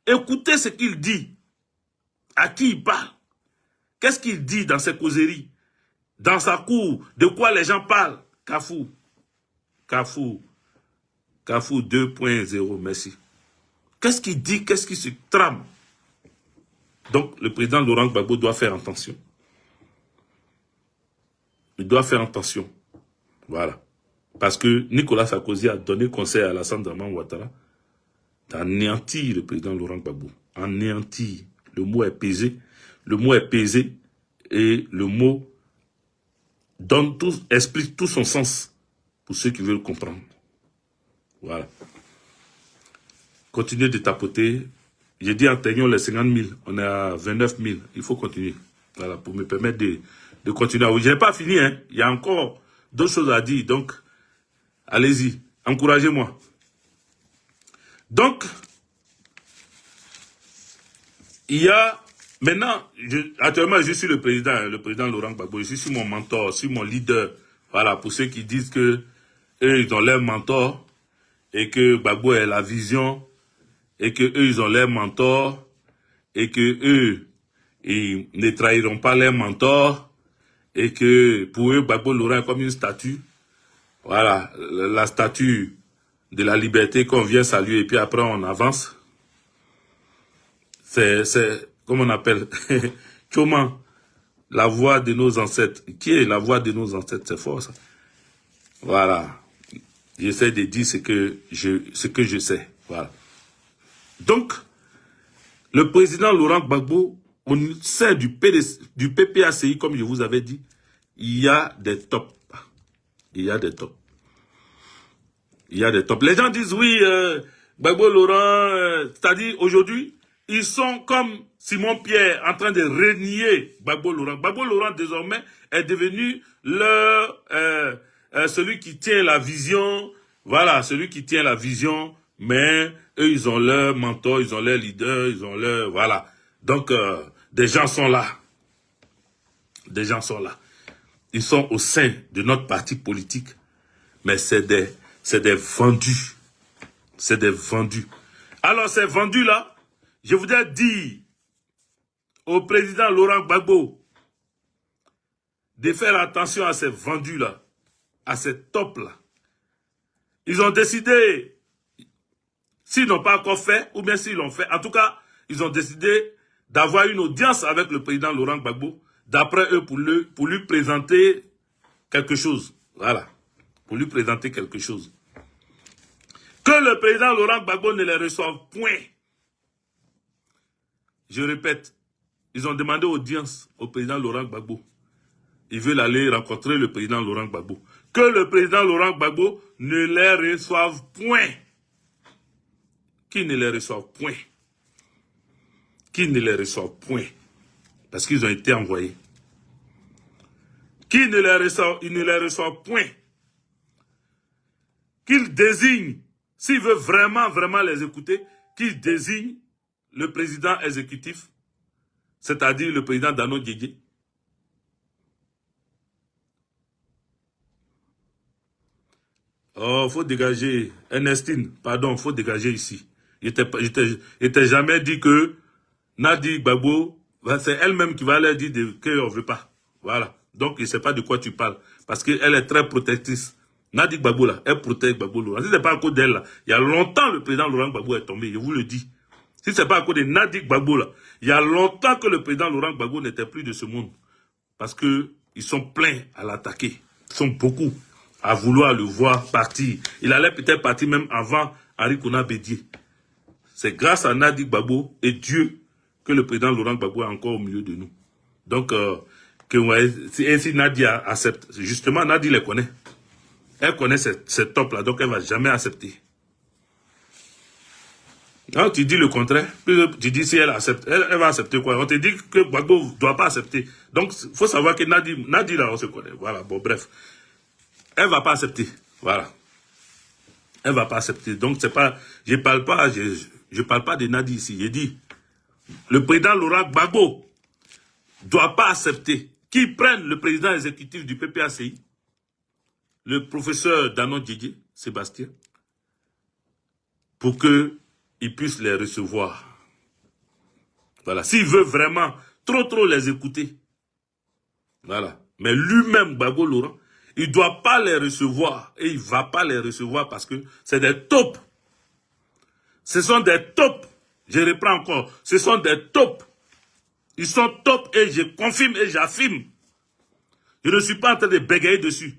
écouter ce qu'il dit. À qui il parle. Qu'est-ce qu'il dit dans ses causeries? Dans sa cour, de quoi les gens parlent? Kafou. Kafou. Kafou 2.0, merci. Qu'est-ce qu'il dit? Qu'est-ce qui se trame? Donc, le président Laurent Gbagbo doit faire attention. Il doit faire attention. Voilà. Parce que Nicolas Sarkozy a donné conseil à Alassane Dramane Ouattara d'anéantir le président Laurent Gbagbo. Anéantir. Le mot est pesé. Le mot est pesé et le mot explique tout son sens pour ceux qui veulent comprendre. Voilà. Continuez de tapoter. J'ai dit atteignons les 50 000. On est à 29 000. Il faut continuer. Voilà, pour me permettre de continuer. Je n'ai pas fini, hein. Il y a encore d'autres choses à dire. Donc, allez-y. Encouragez-moi. Donc, il y a Maintenant, actuellement, je suis le président Laurent Gbagbo. Je suis mon mentor, je suis mon leader. Voilà, pour ceux qui disent que eux, ils ont leur mentor et que Gbagbo est la vision et que eux, ils ont leur mentor et que eux, ils ne trahiront pas leur mentor et que pour eux, Gbagbo Laurent est comme une statue. Voilà, la statue de la liberté qu'on vient saluer et puis après on avance. C'est comme on appelle, comment la voix de nos ancêtres. Qui est la voix de nos ancêtres? C'est fort ça. Voilà. J'essaie de dire ce que je sais. Voilà. Donc, le président Laurent Gbagbo, au sein du PPACI, comme je vous avais dit, il y a des tops. Il y a des tops. Il y a des tops. Les gens disent, oui, Gbagbo Laurent, c'est-à-dire aujourd'hui, ils sont comme Simon Pierre en train de renier Gbagbo Laurent. Gbagbo Laurent, désormais, est devenu celui qui tient la vision. Voilà, celui qui tient la vision. Mais eux, ils ont leur mentor, ils ont leur leader, ils ont leur... Voilà. Donc, des gens sont là. Des gens sont là. Ils sont au sein de notre parti politique. Mais c'est des vendus. C'est des vendus. Alors, ces vendus-là, je voudrais dire au président Laurent Gbagbo de faire attention à ces vendus-là, à ces tops-là. Ils ont décidé, s'ils n'ont pas encore fait, ou bien s'ils l'ont fait, en tout cas, ils ont décidé d'avoir une audience avec le président Laurent Gbagbo, d'après eux, pour lui présenter quelque chose. Voilà. Pour lui présenter quelque chose. Que le président Laurent Gbagbo ne les reçoive point. Je répète, ils ont demandé audience au président Laurent Gbagbo. Ils veulent aller rencontrer le président Laurent Gbagbo. Que le président Laurent Gbagbo ne les reçoive point. Qui ne les reçoive point. Qui ne les reçoive point. Parce qu'ils ont été envoyés. Qui ne les reçoive point. Qu'il désigne, s'il veut vraiment, vraiment les écouter, qu'il désigne le président exécutif, c'est-à-dire le président Dano Diédié. Oh, faut dégager. Ernestine, pardon, faut dégager ici. Je t'ai jamais dit que Nadi Gbagbo, c'est elle-même qui va leur dire qu'on ne veut pas. Voilà. Donc, je ne sais pas de quoi tu parles. Parce qu'elle est très protectrice. Nadi Gbagbo, là, elle protège Gbagbo Laurent. Si ce n'est pas à cause d'elle, là, il y a longtemps, le président Laurent Gbagbo est tombé. Je vous le dis. Si ce n'est pas à cause de Nadi Gbagbo, là, il y a longtemps que le président Laurent Gbagbo n'était plus de ce monde. Parce qu'ils sont pleins à l'attaquer. Ils sont beaucoup à vouloir le voir partir. Il allait peut-être partir même avant Henri Konan Bédié. C'est grâce à Nadi Gbagbo et Dieu que le président Laurent Gbagbo est encore au milieu de nous. Donc, si Nadi accepte, justement, Nadi les connaît. Elle connaît ces tops-là, donc elle ne va jamais accepter. Non, tu dis le contraire. Tu dis si elle accepte, elle va accepter quoi? On te dit que Gbagbo ne doit pas accepter. Donc, il faut savoir que Nadi là, on se connaît. Voilà, bon, bref. Elle ne va pas accepter. Voilà. Elle ne va pas accepter. Donc, c'est pas, je parle pas de Nadi ici. J'ai dit, le président Laurent Gbagbo ne doit pas accepter qu'il prenne le président exécutif du PPACI, le professeur Dano Diédié, Sébastien, pour qu'il puisse les recevoir. Voilà. S'il veut vraiment trop les écouter. Voilà. Mais lui-même, Gbagbo Laurent, il ne doit pas les recevoir. Et il ne va pas les recevoir parce que c'est des taupes. Ce sont des taupes. Je reprends encore. Ce sont des taupes. Ils sont taupes et je confirme et j'affirme. Je ne suis pas en train de bégayer dessus.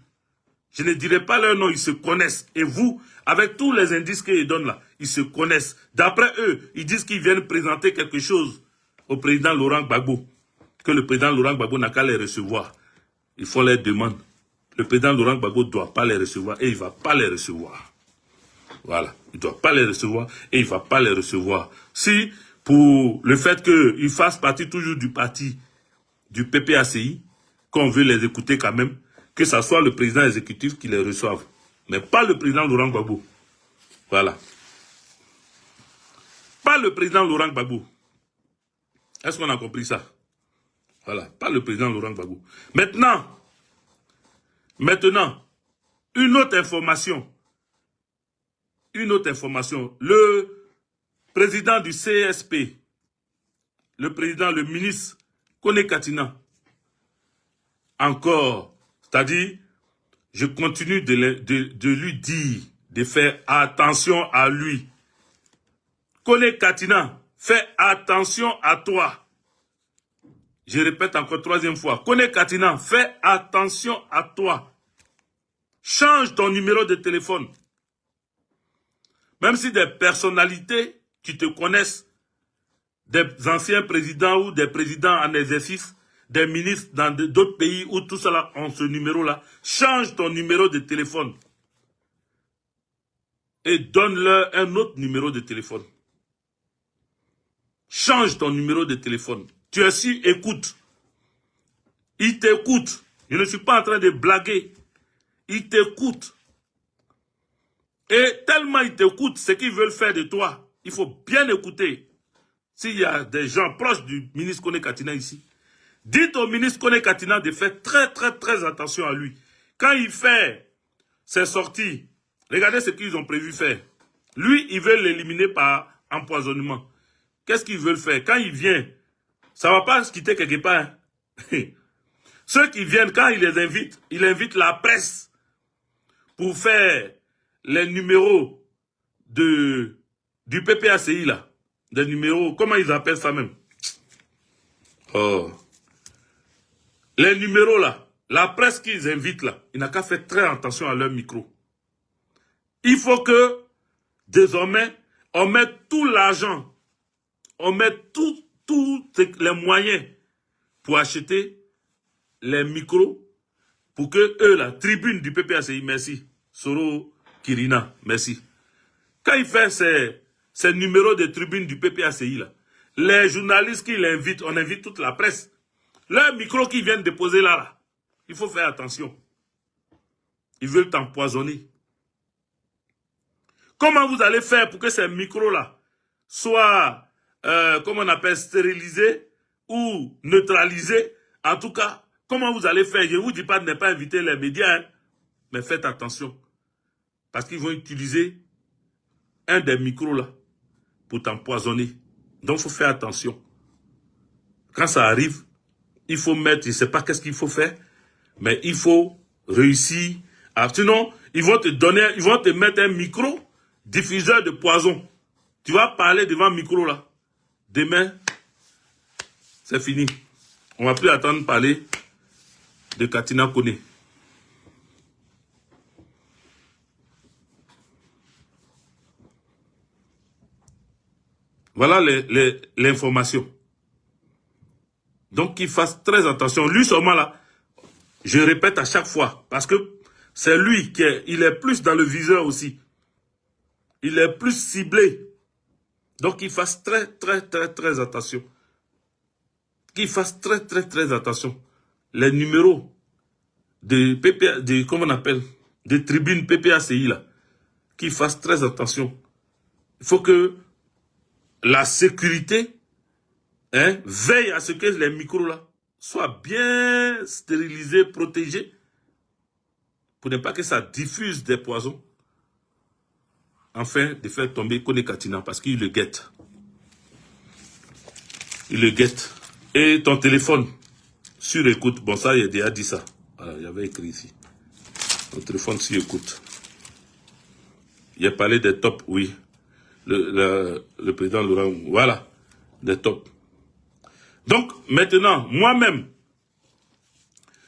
Je ne dirai pas leur nom, ils se connaissent. Et vous, avec tous les indices qu'ils donnent là, ils se connaissent. D'après eux, ils disent qu'ils viennent présenter quelque chose au président Laurent Gbagbo. Que le président Laurent Gbagbo n'a qu'à les recevoir. Il faut les demander. Le président Laurent Gbagbo ne doit pas les recevoir et il ne va pas les recevoir. Voilà. Il ne doit pas les recevoir et il ne va pas les recevoir. Si, pour le fait qu'ils fassent partie toujours du parti du PPACI, qu'on veut les écouter quand même, que ce soit le président exécutif qui les reçoive. Mais pas le président Laurent Gbagbo. Voilà. Pas le président Laurent Gbagbo. Est-ce qu'on a compris ça? Voilà, pas le président Laurent Gbagbo. Maintenant, une autre information. Le président du CSP, le ministre Kone Katina, encore, c'est-à-dire, je continue de lui dire de faire attention à lui. Kone Katina, fais attention à toi. Je répète encore 3e fois. Kone Katina, fais attention à toi. Change ton numéro de téléphone. Même si des personnalités qui te connaissent, des anciens présidents ou des présidents en exercice, des ministres dans d'autres pays où tout cela ont ce numéro-là, change ton numéro de téléphone et donne-leur un autre numéro de téléphone. Change ton numéro de téléphone. Tu es sur écoute. Il t'écoute. Je ne suis pas en train de blaguer. Il t'écoute. Et tellement il t'écoute, ce qu'ils veulent faire de toi, il faut bien écouter. S'il y a des gens proches du ministre Kone Katina ici, dites au ministre Kone Katina de faire très attention à lui. Quand il fait ses sorties, regardez ce qu'ils ont prévu faire. Lui, il veut l'éliminer par empoisonnement. Qu'est-ce qu'ils veulent faire? Quand il vient, ça ne va pas se quitter quelque part. Hein? Ceux qui viennent, quand il les invite, il invite la presse pour faire les numéros du PPACI là. Des numéros, comment ils appellent ça même? Oh. Les numéros là, la presse qu'ils invitent là, il n'a qu'à faire très attention à leur micro. Il faut que, désormais, on mette tout l'argent, on mette tous les moyens pour acheter les micros pour que eux, la tribune du PPACI, merci, Soro Kirina, merci. Quand il fait ces numéros de tribune du PPACI, là, les journalistes qui l'invitent, on invite toute la presse. Leurs micros qu'ils viennent déposer là, il faut faire attention. Ils veulent t'empoisonner. Comment vous allez faire pour que ces micros-là soient, comment on appelle, stérilisés ou neutralisés? En tout cas, comment vous allez faire? Je ne vous dis pas de ne pas inviter les médias, hein, mais faites attention. Parce qu'ils vont utiliser un des micros là pour t'empoisonner. Donc, il faut faire attention. Quand ça arrive, il faut mettre, je ne sais pas qu'est-ce qu'il faut faire, mais il faut réussir. Sinon, ils vont te mettre un micro diffuseur de poison. Tu vas parler devant un micro là. Demain, c'est fini. On ne va plus attendre parler de Katina Kone. Voilà l'information. Donc, qu'il fasse très attention. Lui seulement là, je répète à chaque fois, parce que c'est lui il est plus dans le viseur aussi. Il est plus ciblé. Donc, qu'il fasse très attention. Qu'il fasse très attention. Les numéros comment on appelle, des tribunes PPACI là, qu'il fasse très attention. Il faut que la sécurité veille à ce que les micros là soient bien stérilisés, protégés, pour ne pas que ça diffuse des poisons, afin de faire tomber Kone Katina, parce qu'il le guette. Il le guette. Et ton téléphone, sur écoute, bon ça, il a déjà dit ça. Voilà, il y avait écrit ici. Ton téléphone sur écoute. Il a parlé des tops, oui. Le président Laurent, voilà, des tops. Donc, maintenant, moi-même,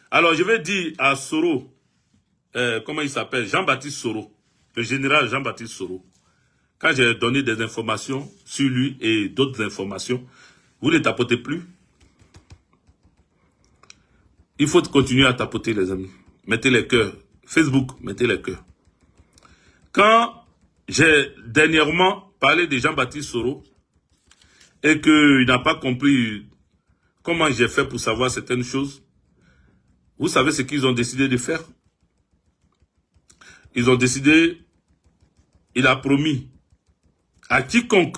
alors je vais dire à Soro, comment il s'appelle, Jean-Baptiste Soro, le général Jean-Baptiste Soro, quand j'ai donné des informations sur lui et d'autres informations, vous ne tapotez plus. Il faut continuer à tapoter, les amis. Mettez les cœurs. Facebook, mettez les cœurs. Quand j'ai dernièrement parlé de Jean-Baptiste Soro et qu'il n'a pas compris comment j'ai fait pour savoir certaines choses, vous savez ce qu'ils ont décidé de faire? Ils ont décidé, il a promis à quiconque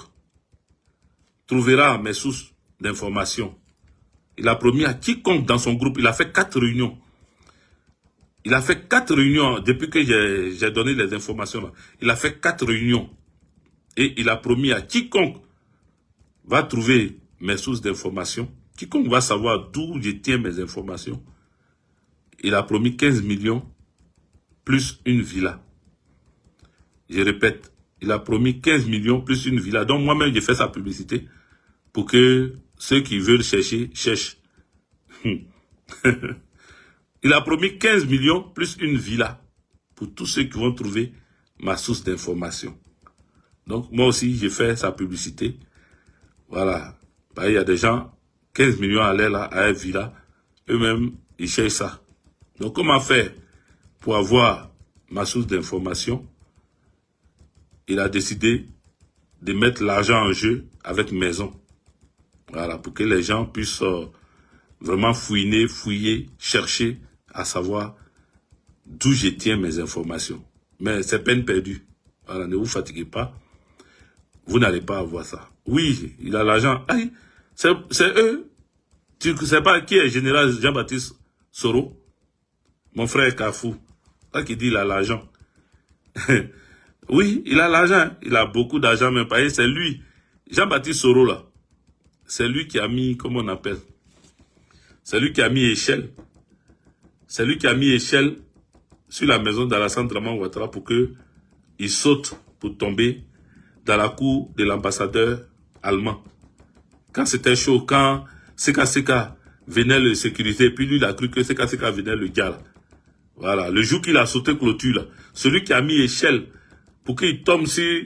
trouvera mes sources d'information. Il a promis à quiconque dans son groupe, il a fait 4 réunions. Il a fait 4 réunions depuis que j'ai donné les informations là. Il a fait 4 réunions. Et il a promis à quiconque va trouver mes sources d'information, quiconque va savoir d'où je tiens mes informations, il a promis 15 millions plus une villa. Je répète, il a promis 15 millions plus une villa. Donc moi-même, j'ai fait sa publicité pour que ceux qui veulent chercher, cherchent. Il a promis 15 millions plus une villa pour tous ceux qui vont trouver ma source d'information. Donc moi aussi, j'ai fait sa publicité. Voilà. Bah, il y a des gens, 15 millions allaient là, à une villa. Eux-mêmes, ils cherchent ça. Donc comment faire pour avoir ma source d'information? Il a décidé de mettre l'argent en jeu avec maison. Voilà, pour que les gens puissent vraiment fouiner, fouiller, chercher à savoir d'où je tiens mes informations. Mais c'est peine perdue. Voilà, ne vous fatiguez pas. Vous n'allez pas avoir ça. Oui, il a l'argent. C'est eux. Tu ne sais pas qui est le général Jean-Baptiste Soro? Mon frère Kafou. Là qui dit il a l'argent. Oui, il a l'argent. Il a beaucoup d'argent, mais pas. C'est lui. Jean-Baptiste Soro, là. C'est lui qui a mis, comment on appelle? C'est lui qui a mis échelle. C'est lui qui a mis échelle sur la maison d'Alassane Draman Ouattara pour que il saute pour tomber dans la cour de l'ambassadeur allemand. Quand c'était chaud, quand Seka venait le sécurité, puis lui il a cru que Seka venait le gars là. Voilà, le jour qu'il a sauté clôture là, celui qui a mis échelle pour qu'il tombe sur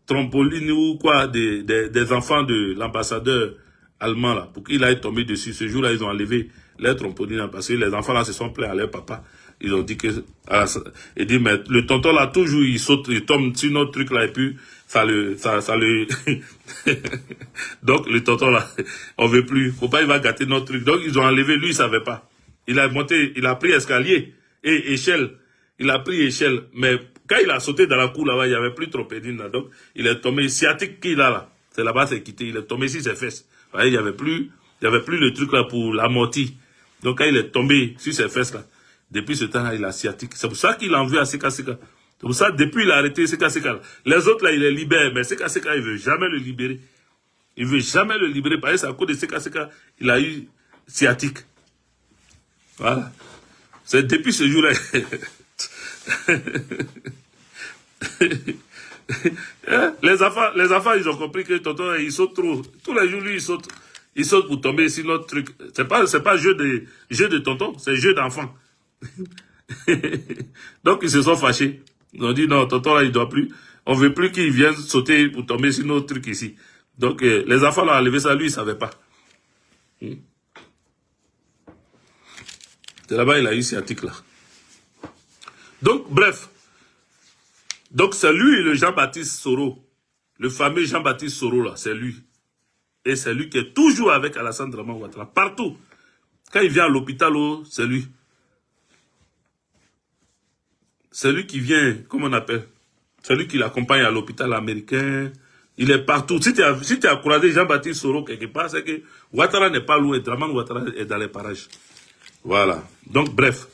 trampoline ou quoi des enfants de l'ambassadeur allemand là, pour qu'il aille tomber dessus. Ce jour-là, ils ont enlevé les trampolines parce que les enfants là se sont plaints à leur papa. Ils ont dit que, il dit, mais le tonton là, toujours, il saute, il tombe sur notre truc là, et puis, ça le, donc, le tonton là, on veut plus. Faut pas, il va gâter notre truc. Donc, ils ont enlevé, lui, il savait pas. Il a monté, il a pris escalier et échelle. Il a pris échelle. Mais, quand il a sauté dans la cour là-bas, il y avait plus de trampoline là. Donc, il est tombé, sciatique qu'il a là. C'est là-bas, c'est quitté. Il est tombé sur ses fesses. Vous voyez, il y avait plus le truc là pour l'amortir. Donc, quand il est tombé sur ses fesses là, depuis ce temps-là, il a sciatique. C'est pour ça qu'il en veut à Seka. C'est pour ça, depuis il a arrêté Seka. Les autres là, il les libère. Mais Seka, il veut jamais le libérer. Il veut jamais le libérer. Parce que c'est à cause de Seka, il a eu sciatique. Voilà. C'est depuis ce jour-là. Les enfants, ils ont compris que tonton, il saute trop. Tous les jours, lui, il saute pour tomber sur notre truc. C'est pas jeu de tonton, c'est jeu d'enfant. Donc, ils se sont fâchés. Ils ont dit, non, tonton, là, il doit plus. On veut plus qu'il vienne sauter pour tomber sur notre truc ici. Donc, les enfants l'ont enlevé ça, lui, il savait pas. C'est là-bas, il a eu sciatique, là. Donc, bref. Donc, c'est lui, le Jean-Baptiste Soro. Le fameux Jean-Baptiste Soro, là, c'est lui. Et c'est lui qui est toujours avec Alassane Draman Ouattara. Partout. Quand il vient à l'hôpital, c'est lui. C'est lui qui vient, comment on appelle? C'est lui qui l'accompagne à l'hôpital américain. Il est partout. Si tu as croisé Jean-Baptiste Soro quelque part, c'est que Ouattara n'est pas loin. Draman Ouattara est dans les parages. Voilà. Donc, bref.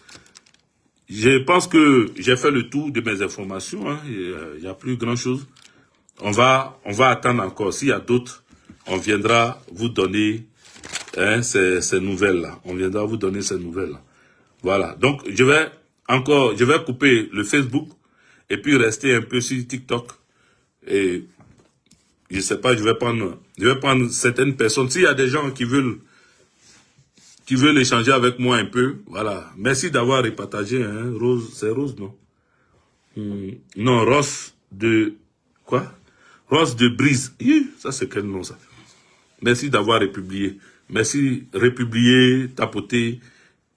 Je pense que j'ai fait le tour de mes informations. Hein. Il n'y a plus grand-chose. On va attendre encore. S'il y a d'autres, on viendra vous donner ces nouvelles-là. On viendra vous donner ces nouvelles-là. Voilà. Donc, je vais couper le Facebook et puis rester un peu sur TikTok. Et je sais pas, je vais prendre certaines personnes. S'il y a des gens qui veulent échanger avec moi un peu, voilà. Merci d'avoir repartagé, hein. Rose, c'est Rose, non? Non, Rose de, quoi? Rose de Brise. Ça, c'est quel nom, ça? Merci d'avoir republié. Merci, republier, tapoter,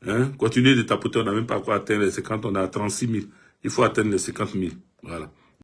hein. Continuez de tapoter, on n'a même pas quoi atteindre les 50, on est à 36 000. Il faut atteindre les 50 000. Voilà.